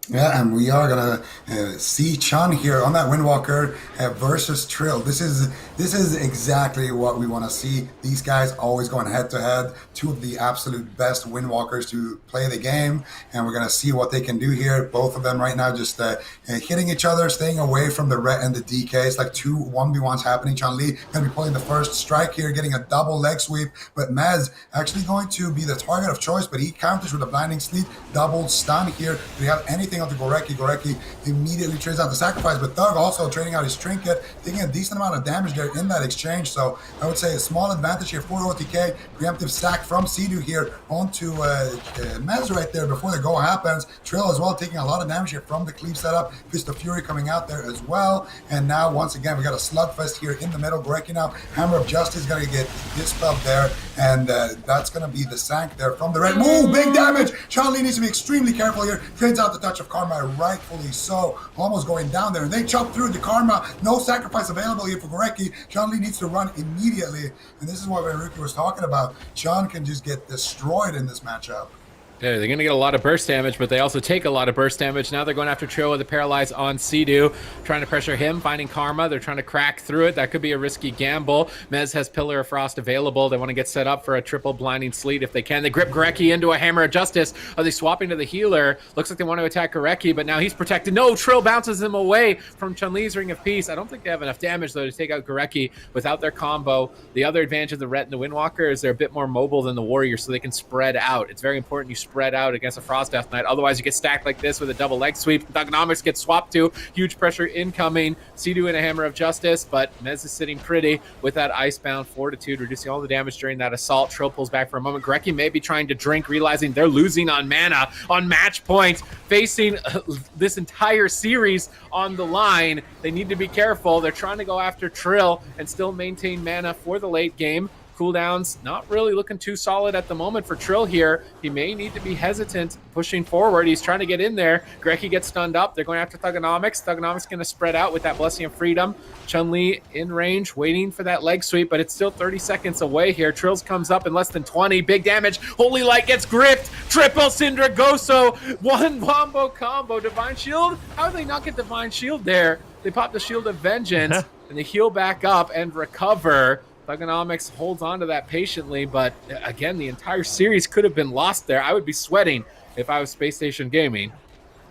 Yeah, and we are gonna see Chun here on that Windwalker versus Trill. This is exactly what we want to see. These guys always going head to head, two of the absolute best Windwalkers to play the game, and we're gonna see what they can do here. Both of them right now just hitting each other, staying away from the Ret and the DK. It's like 2 1v1s happening. Chun-Li gonna be pulling the first strike here, getting a double leg sweep, but Mez actually going to be the target of choice, but he counters with a blinding sleep, double stun here. Do we have anything onto Gorecki? Gorecki immediately trades out the sacrifice, but Thug also trading out his trinket, taking a decent amount of damage there in that exchange. So I would say a small advantage here for OTK. Preemptive sack from Sea-Doo here onto Mez right there before the go happens. Trill as well taking a lot of damage here from the cleave setup. Fist of Fury coming out there as well. And now once again we got a slugfest here in the middle. Gorecki now, Hammer of Justice gonna get dispelled there, and that's gonna be the sank there from the red. Ooh, big damage! Chun-Li needs to be extremely careful here. Trades out the touch of Karma, rightfully so. Almost going down there, and they chop through the Karma. No sacrifice available here for Gorecki. Chun-Li needs to run immediately, and this is what Ricky was talking about. Chun can just get destroyed in this matchup. Yeah, they're going to get a lot of burst damage, but they also take a lot of burst damage. Now they're going after Trill with the Paralyze on Sea-Doo, trying to pressure him, finding Karma. They're trying to crack through it. That could be a risky gamble. Mez has Pillar of Frost available. They want to get set up for a triple Blinding Sleet if they can. They grip Gorecki into a Hammer of Justice. Are they swapping to the healer? Looks like they want to attack Gorecki, but now he's protected. No, Trill bounces him away from Chun-Li's Ring of Peace. I don't think they have enough damage, though, to take out Gorecki without their combo. The other advantage of the Ret and the Windwalker is they're a bit more mobile than the Warrior, so they can spread out. It's very important you spread out against a Frost Death Knight. Otherwise, you get stacked like this with a double leg sweep. Thugonomics gets swapped to. Huge pressure incoming. Sea-Doo and a Hammer of Justice, but Mez is sitting pretty with that Icebound Fortitude, reducing all the damage during that assault. Trill pulls back for a moment. Gorecki may be trying to drink, realizing they're losing on mana, on match point, facing this entire series on the line. They need to be careful. They're trying to go after Trill and still maintain mana for the late game. Cooldowns not really looking too solid at the moment for Trill here. He may need to be hesitant pushing forward. He's trying to get in there. Grecki gets stunned up. They're going after Thugonomics. Thugonomics going to spread out with that Blessing of Freedom. Chun-Li in range, waiting for that leg sweep, but it's still 30 seconds away here. Trills comes up in less than 20. Big damage. Holy Light gets gripped. Triple Syndragoso. One wombo combo. Divine Shield? How did they not get Divine Shield there? They pop the Shield of Vengeance, and they heal back up and recover. Thugonomics holds on to that patiently, but again, the entire series could have been lost there. I would be sweating if I was Space Station Gaming.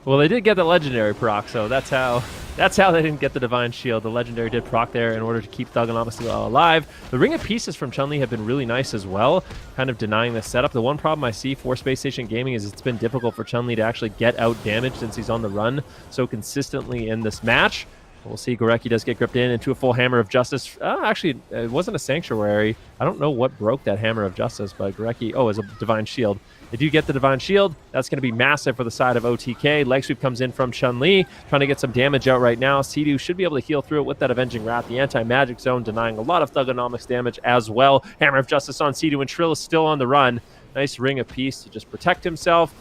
Well, they did get the legendary proc, so that's how they didn't get the Divine Shield. The legendary did proc there in order to keep Thugonomics alive. The Ring of Pieces from Chun-Li have been really nice as well, kind of denying the setup. The one problem I see for Space Station Gaming is it's been difficult for Chun-Li to actually get out damage since he's on the run so consistently in this match. We'll see. Gorecki does get gripped in into a full Hammer of Justice. Actually, it wasn't a Sanctuary. I don't know what broke that Hammer of Justice, but Gorecki, it was a Divine Shield. If you get the Divine Shield, that's going to be massive for the side of OTK. Leg sweep comes in from Chun-Li, trying to get some damage out right now. Sea-Doo should be able to heal through it with that Avenging Wrath. The Anti-Magic Zone denying a lot of Thugonomics damage as well. Hammer of Justice on Sea-Doo, and Trill is still on the run. Nice Ring of Peace to just protect himself.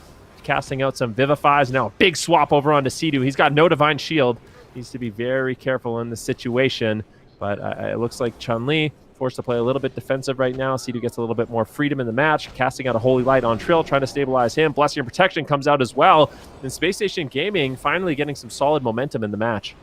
Casting out some Vivifies. Now a big swap over onto Sea-Doo. He's got no Divine Shield. Needs to be very careful in this situation, but it looks like Chun-Li forced to play a little bit defensive right now. Sea-Doo gets a little bit more freedom in the match, casting out a Holy Light on Trill, trying to stabilize him. Blessing of Protection comes out as well, and Space Station Gaming finally getting some solid momentum in the match.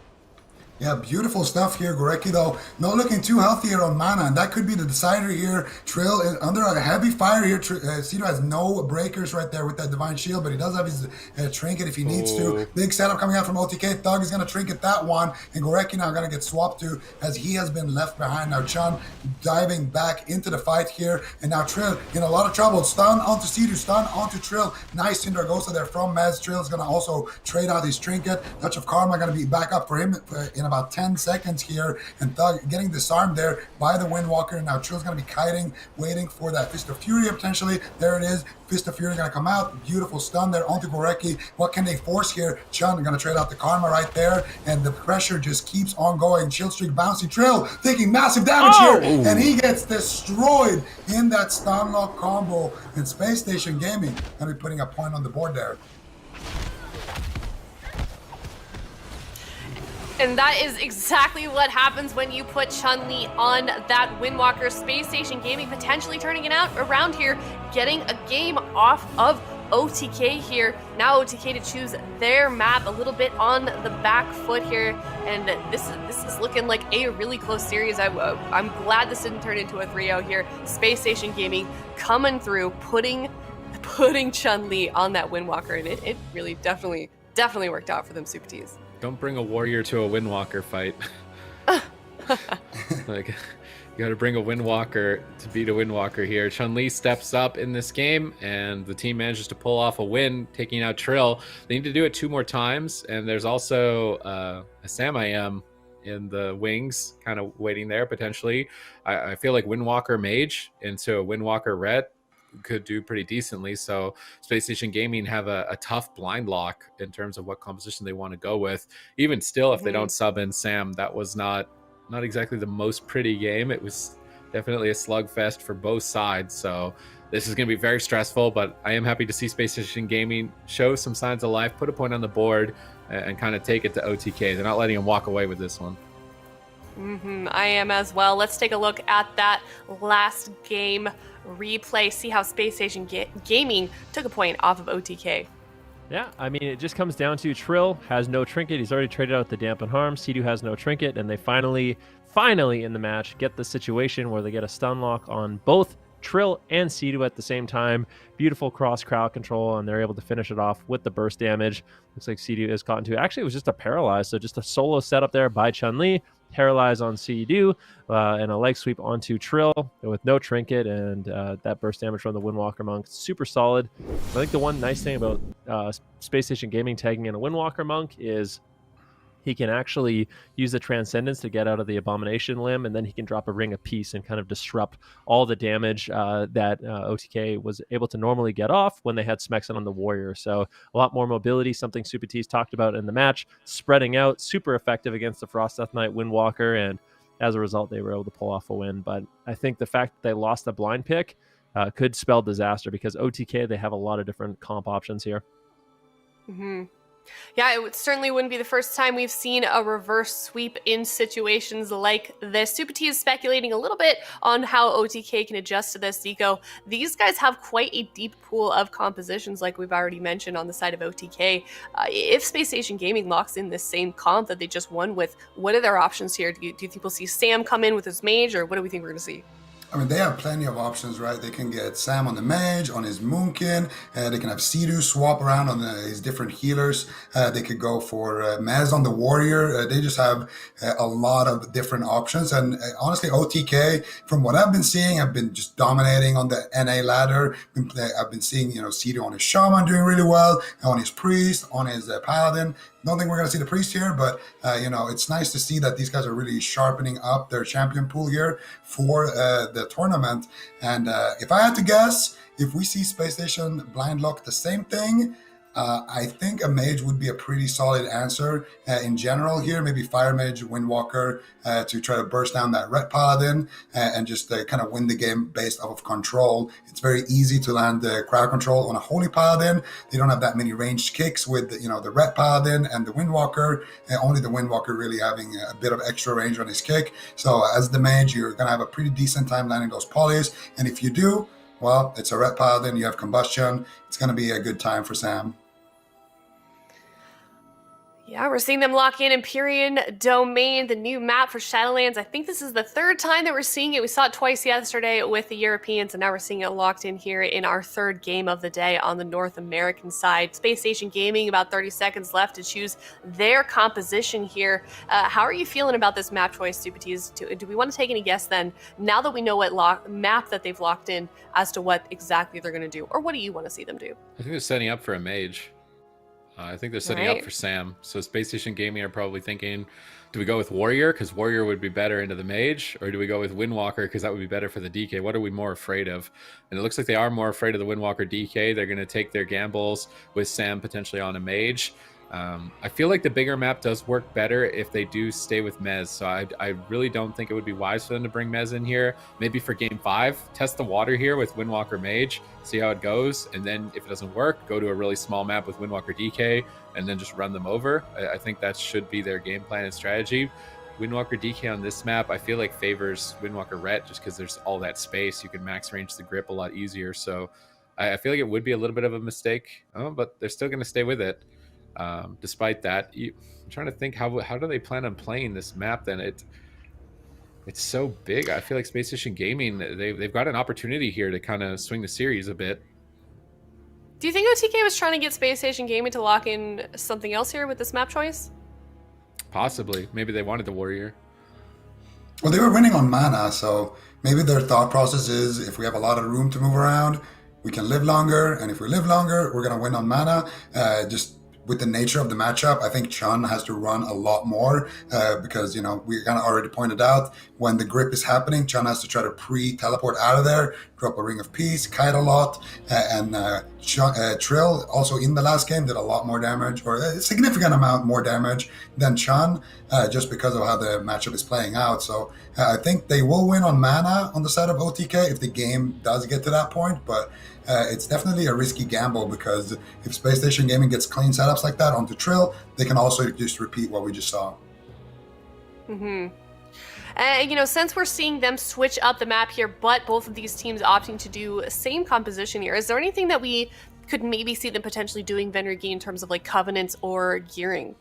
Yeah, beautiful stuff here. Gorecki, though, not looking too healthy here on mana, and that could be the decider here. Trill under a heavy fire here. Sea-Doo has no breakers right there with that Divine Shield, but he does have his trinket if he needs to. Big setup coming out from OTK. Thug is going to trinket that one, and Gorecki now going to get swapped to as he has been left behind. Now Chun diving back into the fight here, and now Trill in a lot of trouble. Stun onto Sea-Doo, stun onto Trill. Nice Syndragosa there from Mez. Trill is going to also trade out his trinket. Touch of Karma going to be back up for him in about 10 seconds here, and Thug getting disarmed there by the Windwalker. Now Trill's going to be kiting, waiting for that Fist of Fury potentially. There it is. Fist of Fury going to come out. Beautiful stun there onto Gorecki. What can they force here? Chun going to trade out the Karma right there, and the pressure just keeps on going. Shield streak bouncing. Trill taking massive damage here, and he gets destroyed in that stun lock combo. And Space Station Gaming going to be putting a point on the board there. And that is exactly what happens when you put Chun-Li on that Windwalker. Space Station Gaming potentially turning it out around here, getting a game off of OTK here. Now OTK to choose their map a little bit on the back foot here, and this is looking like a really close series. I'm glad this didn't turn into a 3-0 here. Space Station Gaming coming through, putting Chun-Li on that Windwalker, and it really definitely worked out for them Super Ts. Don't bring a warrior to a Windwalker fight. Like, you got to bring a Windwalker to beat a Windwalker here. Chun-Li steps up in this game, and the team manages to pull off a win, taking out Trill. They need to do it 2 more times, and there's also a Sam-I-Am in the wings, kind of waiting there potentially. I feel like Windwalker Mage into a Windwalker Red could do pretty decently. So Space Station Gaming have a tough blind lock in terms of what composition they want to go with. Even still, if they don't sub in Sam, that was not exactly the most pretty game. It was definitely a slugfest for both sides. So this is going to be very stressful, but I am happy to see Space Station Gaming show some signs of life, put a point on the board, and kind of take it to OTK. They're not letting him walk away with this one. I am as well. Let's take a look at that last game replay, see how Space Station Gaming took a point off of OTK. Yeah, I mean, it just comes down to Trill has no trinket. He's already traded out the Dampen Harm. Sea-Doo has no trinket, and they finally in the match get the situation where they get a stun lock on both Trill and Sea-Doo at the same time. Beautiful cross crowd control, and they're able to finish it off with the burst damage. Looks like Sea-Doo is caught into. Actually, it was just a paralyze, so just a solo setup there by Chun-Li. Paralyze on Sea-Doo, and a leg sweep onto Trill with no trinket, and that burst damage from the Windwalker Monk. Super solid. I think the one nice thing about Space Station Gaming tagging in a Windwalker Monk is he can actually use the Transcendence to get out of the Abomination limb, and then he can drop a Ring of Peace and kind of disrupt all the damage that OTK was able to normally get off when they had Smexon on the Warrior. So a lot more mobility, something Super T's talked about in the match, spreading out, super effective against the Frost Death Knight Windwalker, and As a result, they were able to pull off a win. But I think the fact that they lost the blind pick could spell disaster, because OTK, they have a lot of different comp options here. Mm-hmm. Yeah, certainly wouldn't be the first time we've seen a reverse sweep in situations like this. Super T is speculating a little bit on how OTK can adjust to this. Zico, these guys have quite a deep pool of compositions, like we've already mentioned on the side of OTK. If Spacestation Gaming locks in this same comp that they just won with, what are their options here? Do you think we'll see Sam come in with his mage, or what do we think we're going to see? I mean, they have plenty of options, right? They can get Sam on the mage, on his Moonkin. They can have Sidu swap around on his different healers. They could go for Mez on the warrior. They just have a lot of different options. And honestly, OTK, from what I've been seeing, have been just dominating on the NA ladder. I've been seeing, Sidu on his shaman doing really well, on his priest, on his paladin. Don't think we're going to see the priest here, but, it's nice to see that these guys are really sharpening up their champion pool here for the tournament. And if I had to guess, if we see Space Station blind lock the same thing, I think a mage would be a pretty solid answer in general here. Maybe Fire Mage, Windwalker to try to burst down that red paladin and just kind of win the game based off of control. It's very easy to land the crowd control on a Holy Paladin. They don't have that many ranged kicks with the red paladin and the Windwalker. Only the Windwalker really having a bit of extra range on his kick. So as the mage, you're going to have a pretty decent time landing those polys. And if you do, well, it's a red paladin, you have combustion. It's going to be a good time for Sam. Yeah, we're seeing them lock in Empyrean Domain, the new map for Shadowlands. I think this is the third time that we're seeing it. We saw it twice yesterday with the Europeans, and now we're seeing it locked in here in our third game of the day on the North American side. Space Station Gaming, about 30 seconds left to choose their composition here. How are you feeling about this map choice, Super T's? Do we want to take any guess then, now that we know what map that they've locked in, as to what exactly they're going to do? Or what do you want to see them do? I think they're setting up for a mage. I think they're setting up for Sam. So Space Station Gaming are probably thinking, do we go with Warrior, because Warrior would be better into the mage, or do we go with Windwalker, because that would be better for the DK? What are we more afraid of? And it looks like they are more afraid of the Windwalker DK. They're going to take their gambles with Sam potentially on a mage. I feel like the bigger map does work better if they do stay with Mez. So I really don't think it would be wise for them to bring Mez in here. Maybe for game 5, test the water here with Windwalker Mage, see how it goes. And then if it doesn't work, go to a really small map with Windwalker DK and then just run them over. I think that should be their game plan and strategy. Windwalker DK on this map, I feel like favors Windwalker Ret just because there's all that space. You can max range the grip a lot easier. So I feel like it would be a little bit of a mistake, but they're still going to stay with it. Despite that, I'm trying to think, how do they plan on playing this map then? It's so big. I feel like Space Station Gaming, they've got an opportunity here to kind of swing the series a bit. Do you think OTK was trying to get Space Station Gaming to lock in something else here with this map choice? Possibly. Maybe they wanted the Warrior. Well, they were winning on mana, so maybe their thought process is, if we have a lot of room to move around, we can live longer, and if we live longer, we're going to win on mana. Just with the nature of the matchup, I think Chun has to run a lot more because, we kind of already pointed out, when the grip is happening, Chun has to try to pre-teleport out of there, drop a Ring of Peace, kite a lot, and Trill also in the last game did a lot more damage, or a significant amount more damage than Chun, just because of how the matchup is playing out. So I think they will win on mana on the side of OTK if the game does get to that point, but it's definitely a risky gamble, because if Space Station Gaming gets clean setups like that onto Trill, they can also just repeat what we just saw. Since we're seeing them switch up the map here, but both of these teams opting to do same composition here, is there anything that we could maybe see them potentially doing, Venrigi, in terms of like covenants or gearing?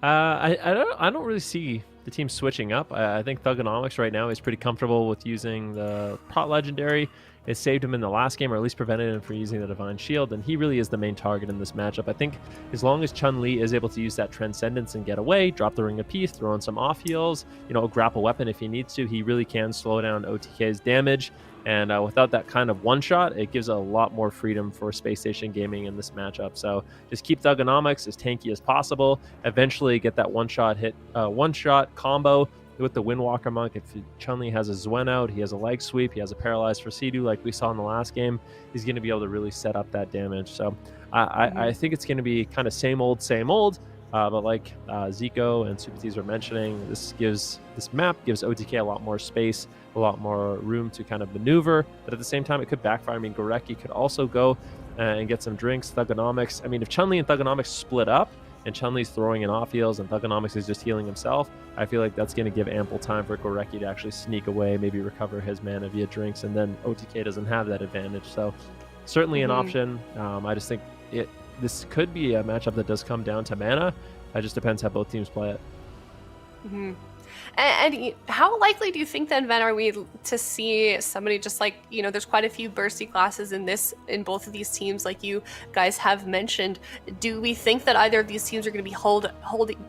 I don't really see the team switching up. I think Thugonomics right now is pretty comfortable with using the Pot Legendary. It saved him in the last game, or at least prevented him from using the Divine Shield, and he really is the main target in this matchup. I think as long as Chun-Li is able to use that Transcendence and get away, drop the Ring of Peace, throw in some off heals, grapple weapon if he needs to, he really can slow down OTK's damage. And without that kind of one-shot, it gives a lot more freedom for Space Station Gaming in this matchup. So just keep Thugonomics as tanky as possible. Eventually get that one-shot combo with the Windwalker Monk. If Chun-Li has a Zwen out, he has a leg sweep, he has a paralyzed for Sidu like we saw in the last game, he's going to be able to really set up that damage. So I think it's going to be kind of same old, But like Zico and Supatiz were mentioning, this map gives OTK a lot more space, a lot more room to kind of maneuver. But at the same time, it could backfire. I mean, Gorecki could also go and get some drinks. Thugonomics. I mean, if Chun-Li and Thugonomics split up, and Chun-Li's throwing in off heals, and Thugonomics is just healing himself, I feel like that's going to give ample time for Gorecki to actually sneak away, maybe recover his mana via drinks, and then OTK doesn't have that advantage. So certainly an option. I just think this could be a matchup that does come down to mana. It just depends how both teams play it. And how likely do you think then, Ven, are we to see somebody just like, there's quite a few bursty classes in both of these teams, like you guys have mentioned. Do we think that either of these teams are going to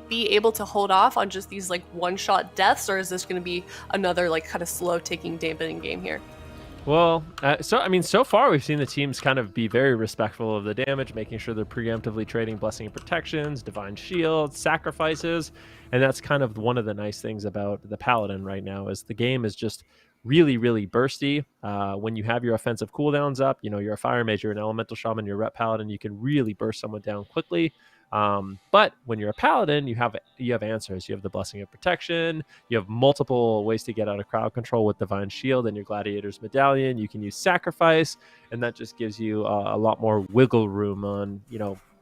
be able to hold off on just these like one-shot deaths, or is this going to be another like kind of slow ticking dampening game here? Well, so far we've seen the teams kind of be very respectful of the damage, making sure they're preemptively trading Blessing and Protections, Divine Shields, Sacrifices, and that's kind of one of the nice things about the Paladin right now is the game is just really, really bursty. When you have your offensive cooldowns up, you're a Fire Mage, you're an Elemental Shaman, you're a Rep Paladin, you can really burst someone down quickly. But when you're a Paladin, you have answers. You have the Blessing of Protection. You have multiple ways to get out of crowd control with Divine Shield and your Gladiator's Medallion. You can use Sacrifice, and that just gives you a lot more wiggle room on,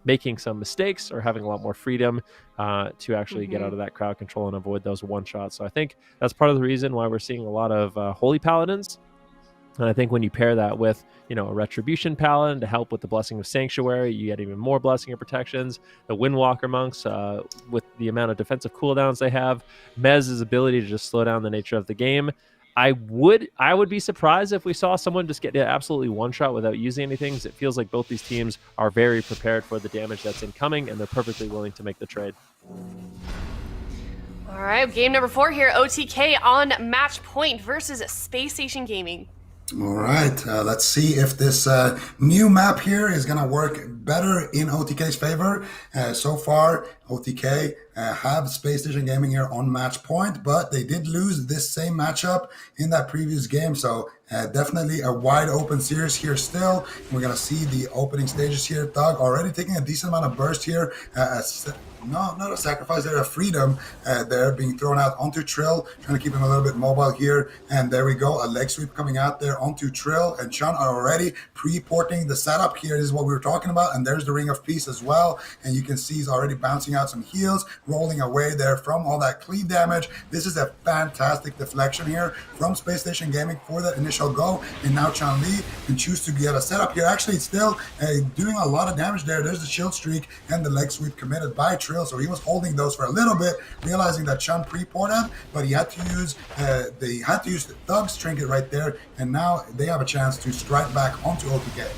making some mistakes or having a lot more freedom to actually get out of that crowd control and avoid those one shots. So I think that's part of the reason why we're seeing a lot of Holy Paladins. And I think when you pair that with, a Retribution Paladin to help with the Blessing of Sanctuary, you get even more Blessing of Protections. The Windwalker Monks, with the amount of defensive cooldowns they have, Mez's ability to just slow down the nature of the game. I would be surprised if we saw someone just get absolutely one shot without using anything. It feels like both these teams are very prepared for the damage that's incoming, and they're perfectly willing to make the trade. All right, game number 4 here, OTK on match point versus Spacestation Gaming. All right, let's see if this new map here is going to work better in OTK's favor. So far, OTK have Spacestation Gaming here on match point, but they did lose this same matchup in that previous game. So definitely a wide open series here still. We're going to see the opening stages here. Thug already taking a decent amount of burst here. No, not a sacrifice there, a freedom there being thrown out onto Trill, trying to keep him a little bit mobile here. And there we go, a leg sweep coming out there onto Trill, and Chun are already pre-porting the setup here. This is what we were talking about, and there's the Ring of Peace as well. And you can see he's already bouncing out some heals, rolling away there from all that cleave damage. This is a fantastic deflection here from Spacestation Gaming for that initial go. And now Chun-Li can choose to get a setup here. Actually, it's still doing a lot of damage there. There's the shield streak and the leg sweep committed by Trill. So he was holding those for a little bit, realizing that Chun pre-ported, but he had to use the Thug's trinket right there, and now they have a chance to strike back onto OTK.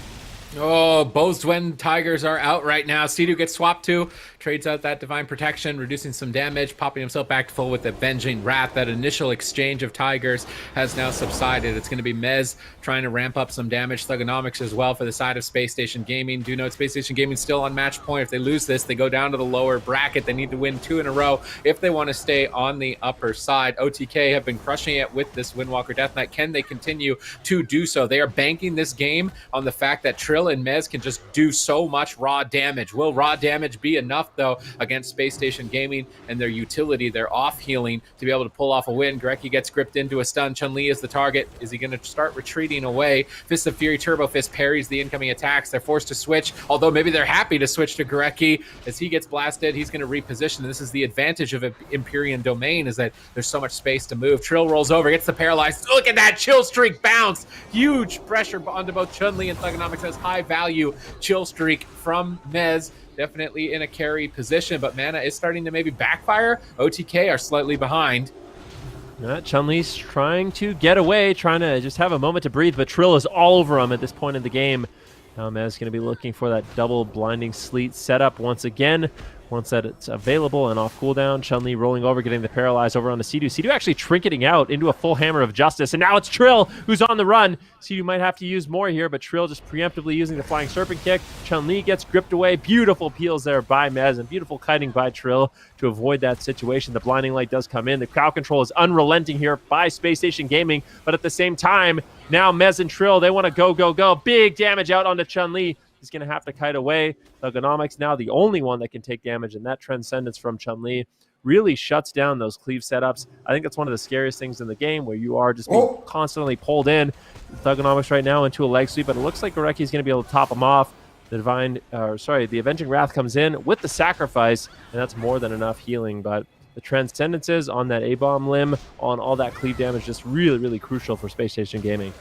Oh, both Dwen Tigers are out right now. Sidu gets swapped to, trades out that Divine Protection, reducing some damage, popping himself back to full with Avenging Wrath. That initial exchange of Tigers has now subsided. It's going to be Mez trying to ramp up some damage. Thugonomics as well for the side of Spacestation Gaming. Do note Spacestation Gaming still on match point. If they lose this, they go down to the lower bracket. They need to win 2 in a row if they want to stay on the upper side. OTK have been crushing it with this Windwalker Death Knight. Can they continue to do so? They are banking this game on the fact that Trill and Mez can just do so much raw damage. Will raw damage be enough, though, against Spacestation Gaming and their utility, their off healing, to be able to pull off a win? Gorecki gets gripped into a stun. Chun-Li is the target. Is he going to start retreating away? Fist of Fury Turbo Fist parries the incoming attacks. They're forced to switch, although maybe they're happy to switch to Gorecki. As he gets blasted, he's going to reposition. This is the advantage of Empyrean Domain, is that there's so much space to move. Trill rolls over, gets the paralyzed. Look at that chill streak bounce. Huge pressure onto both Chun-Li and Thugonomics. Has high value chill streak from Mez. Definitely in a carry position, but mana is starting to maybe backfire. OTK are slightly behind. Chun-Li's trying to get away, trying to just have a moment to breathe, but Trill is all over him at this point in the game. Now Mez going to be looking for that double blinding sleet setup once again. Once that it's available and off cooldown, Chun-Li rolling over, getting the paralyzed over on the Sidu. Sidu actually trinketing out into a full Hammer of Justice, and now it's Trill who's on the run. Sidu might have to use more here, but Trill just preemptively using the Flying Serpent Kick. Chun-Li gets gripped away. Beautiful peels there by Mez, and beautiful kiting by Trill to avoid that situation. The Blinding Light does come in. The crowd control is unrelenting here by Spacestation Gaming, but at the same time, now Mez and Trill, they want to go. Big damage out onto Chun-Li. He's going to have to kite away. Thugonomics now the only one that can take damage, and that Transcendence from Chun-Li really shuts down those cleave setups. I think that's one of the scariest things in the game, where you are just being constantly pulled in. Thugonomics right now into a leg sweep, but it looks like Gorecki is going to be able to top him off. The the Avenging Wrath comes in with the sacrifice, and that's more than enough healing, but the Transcendences on that A-bomb limb, on all that cleave damage, just really, really crucial for Spacestation Gaming.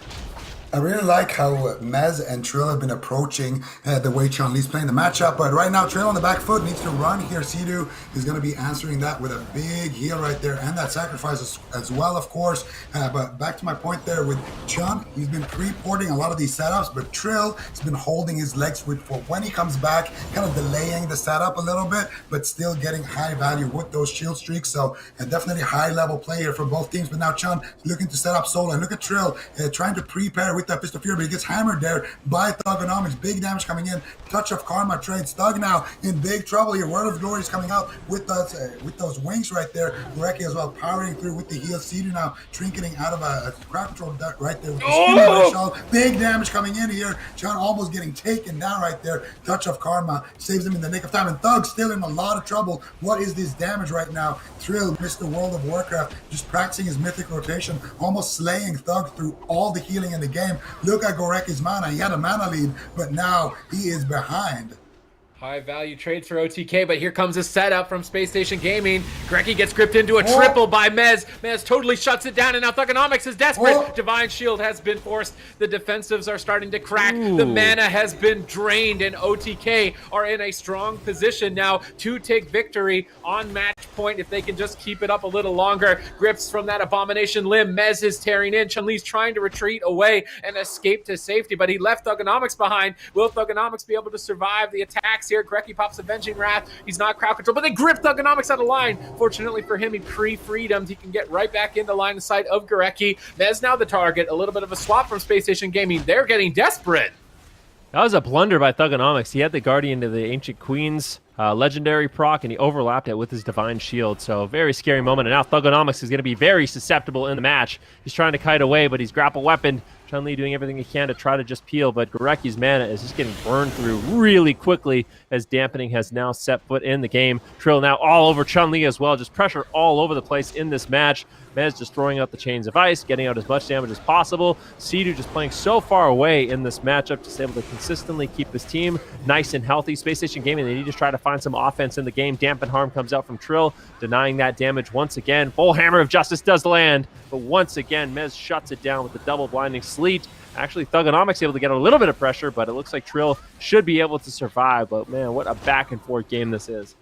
I really like how Mez and Trill have been approaching the way Chun-Li's playing the matchup, but right now Trill on the back foot needs to run here. Sidu is going to be answering that with a big heal right there, and that sacrifice as well, of course. But back to my point there with Chun, he's been pre-porting a lot of these setups, but Trill has been holding his legs for when he comes back, kind of delaying the setup a little bit, but still getting high value with those shield streaks. So definitely high level play here for both teams. But now Chun looking to set up solo, and look at Trill trying to prepare with that Fist of Fury, but he gets hammered there by Thugonomics. Big damage coming in. Touch of Karma trades. Thug now in big trouble here. Word of Glory is coming out with those wings right there. Gorecki as well powering through with the heal. Sidu now trinketing out of a crowd control right there with the big damage coming in here. Chun almost getting taken down right there. Touch of Karma saves him in the nick of time, and Thug still in a lot of trouble. What is this damage right now? Trill, Mr. World of Warcraft, just practicing his mythic rotation, almost slaying Thug through all the healing in the game. Look at Gorecki's mana. He had a mana lead, but now he is behind. High value trades for OTK, but here comes a setup from Spacestation Gaming. Gorecki gets gripped into a triple by Mez. Mez totally shuts it down, and now Thugonomics is desperate. Divine Shield has been forced. The defensives are starting to crack. The mana has been drained, and OTK are in a strong position now to take victory on match point if they can just keep it up a little longer. Grips from that Abomination limb. Mez is tearing in. Chun-Li's trying to retreat away and escape to safety, but he left Thugonomics behind. Will Thugonomics be able to survive the attacks here? Gorecki pops Avenging Wrath. He's not crowd control, but they grip Thugonomics out of line. Fortunately for him, he pre-freedomed. He can get right back into line of sight of Gorecki. Mez now the target. A little bit of a swap from Spacestation Gaming. They're getting desperate. That was a blunder by Thugonomics. He had the Guardian of the Ancient Queens legendary proc, and he overlapped it with his Divine Shield. So very scary moment. And now Thugonomics is going to be very susceptible in the match. He's trying to kite away, but he's grapple weaponed. Chun-Li doing everything he can to try to just peel, but Gorecki's mana is just getting burned through really quickly as Dampening has now set foot in the game. Trill now all over Chun-Li as well, just pressure all over the place in this match. Mez just throwing out the chains of ice, getting out as much damage as possible. Sidu just playing so far away in this matchup, just able to consistently keep his team nice and healthy. Spacestation Gaming, they need to try to find some offense in the game. Dampen Harm comes out from Trill, denying that damage once again. Full Hammer of Justice does land, but once again, Mez shuts it down with the double blinding sleet. Actually, Thugonomics able to get a little bit of pressure, but it looks like Trill should be able to survive. But man, what a back and forth game this is.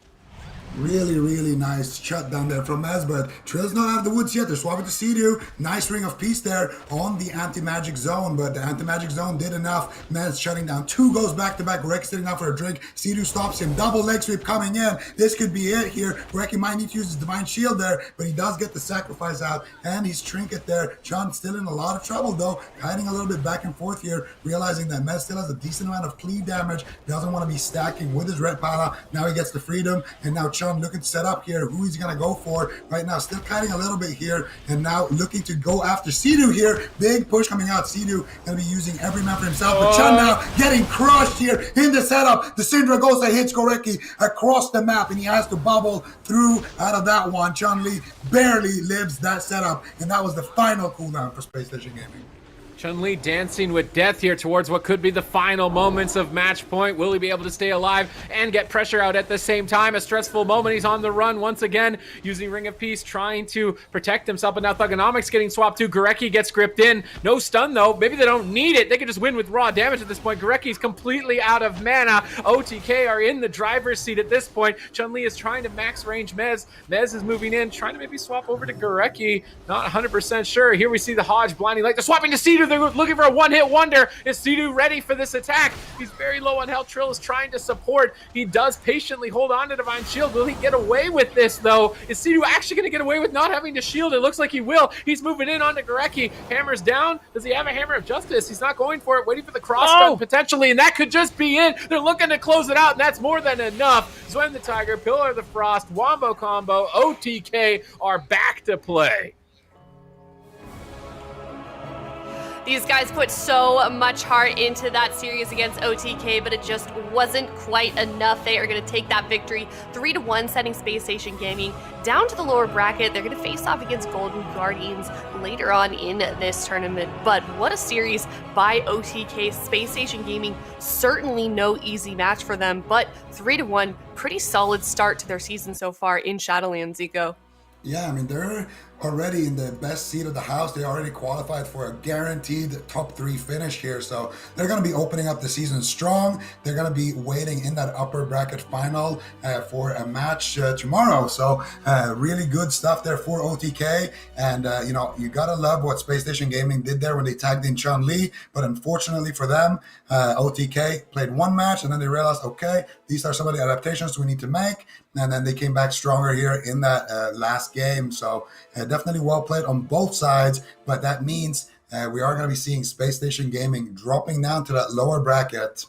Really, really nice shutdown there from Mez, but Trill's not out of the woods yet. They're swapping to Sidu. Nice Ring of Peace there on the anti-magic zone, but the anti-magic zone did enough. Mez shutting down. Two goes back-to-back. Gorecki sitting down for a drink. Sidu stops him. Double leg sweep coming in. This could be it here. Gorecki might need to use his Divine Shield there, but he does get the sacrifice out, and he's Trinket there. Chun still in a lot of trouble, though. Hiding a little bit back and forth here, realizing that Mez still has a decent amount of cleave damage. Doesn't want to be stacking with his red pala. Now he gets the freedom, and now Chun looking to set up here. Who he's going to go for right now. Still kiting a little bit here, and now looking to go after Sidu here. Big push coming out. Sidu going to be using every man for himself, but Chun now getting crushed here in the setup. The Syndra Ghost hits Gorecki across the map, and he has to bubble through out of that one. Chun-Li barely lives that setup, and that was the final cooldown for Spacestation Gaming. Chun-Li dancing with death here towards what could be the final moments of match point. Will he be able to stay alive and get pressure out at the same time? A stressful moment. He's on the run once again, using Ring of Peace, trying to protect himself. But now Thugonomics getting swapped too. Gorecki gets gripped in. No stun, though. Maybe they don't need it. They can just win with raw damage at this point. Gorecki's completely out of mana. OTK are in the driver's seat at this point. Chun-Li is trying to max range Mez. Mez is moving in, trying to maybe swap over to Gorecki. Not 100% sure. Here we see the Hodge blinding light. They're swapping to Sidu. They're looking for a one-hit wonder. Is Sidu ready for this attack? He's very low on health. Trill is trying to support. He does patiently hold on to Divine Shield. Will he get away with this, though? Is Sidu actually going to get away with not having to shield? It looks like he will. He's moving in onto Gorecki. Hammer's down. Does he have a Hammer of Justice? He's not going for it. Waiting for the cross stun potentially, and that could just be it. They're looking to close it out, and that's more than enough. Zwen the Tiger, Pillar of the Frost, Wombo Combo, OTK are back to play. These guys put so much heart into that series against OTK, but it just wasn't quite enough. They are going to take that victory 3-1, sending Spacestation Gaming down to the lower bracket. They're going to face off against Golden Guardians later on in this tournament. But what a series by OTK. Spacestation Gaming, certainly no easy match for them, but 3-1, pretty solid start to their season so far in Shadowlands, Zico. Yeah, I mean, they're already in the best seat of the house. They already qualified for a guaranteed top 3 finish here. So they're going to be opening up the season strong. They're going to be waiting in that upper bracket final for a match tomorrow. So really good stuff there for OTK. And, you know, you got to love what Spacestation Gaming did there when they tagged in Chun-Li. But unfortunately for them, OTK played one match and then they realized, okay, these are some of the adaptations we need to make. And then they came back stronger here in that last game. So definitely well played on both sides. But that means we are going to be seeing Spacestation Gaming dropping down to that lower bracket.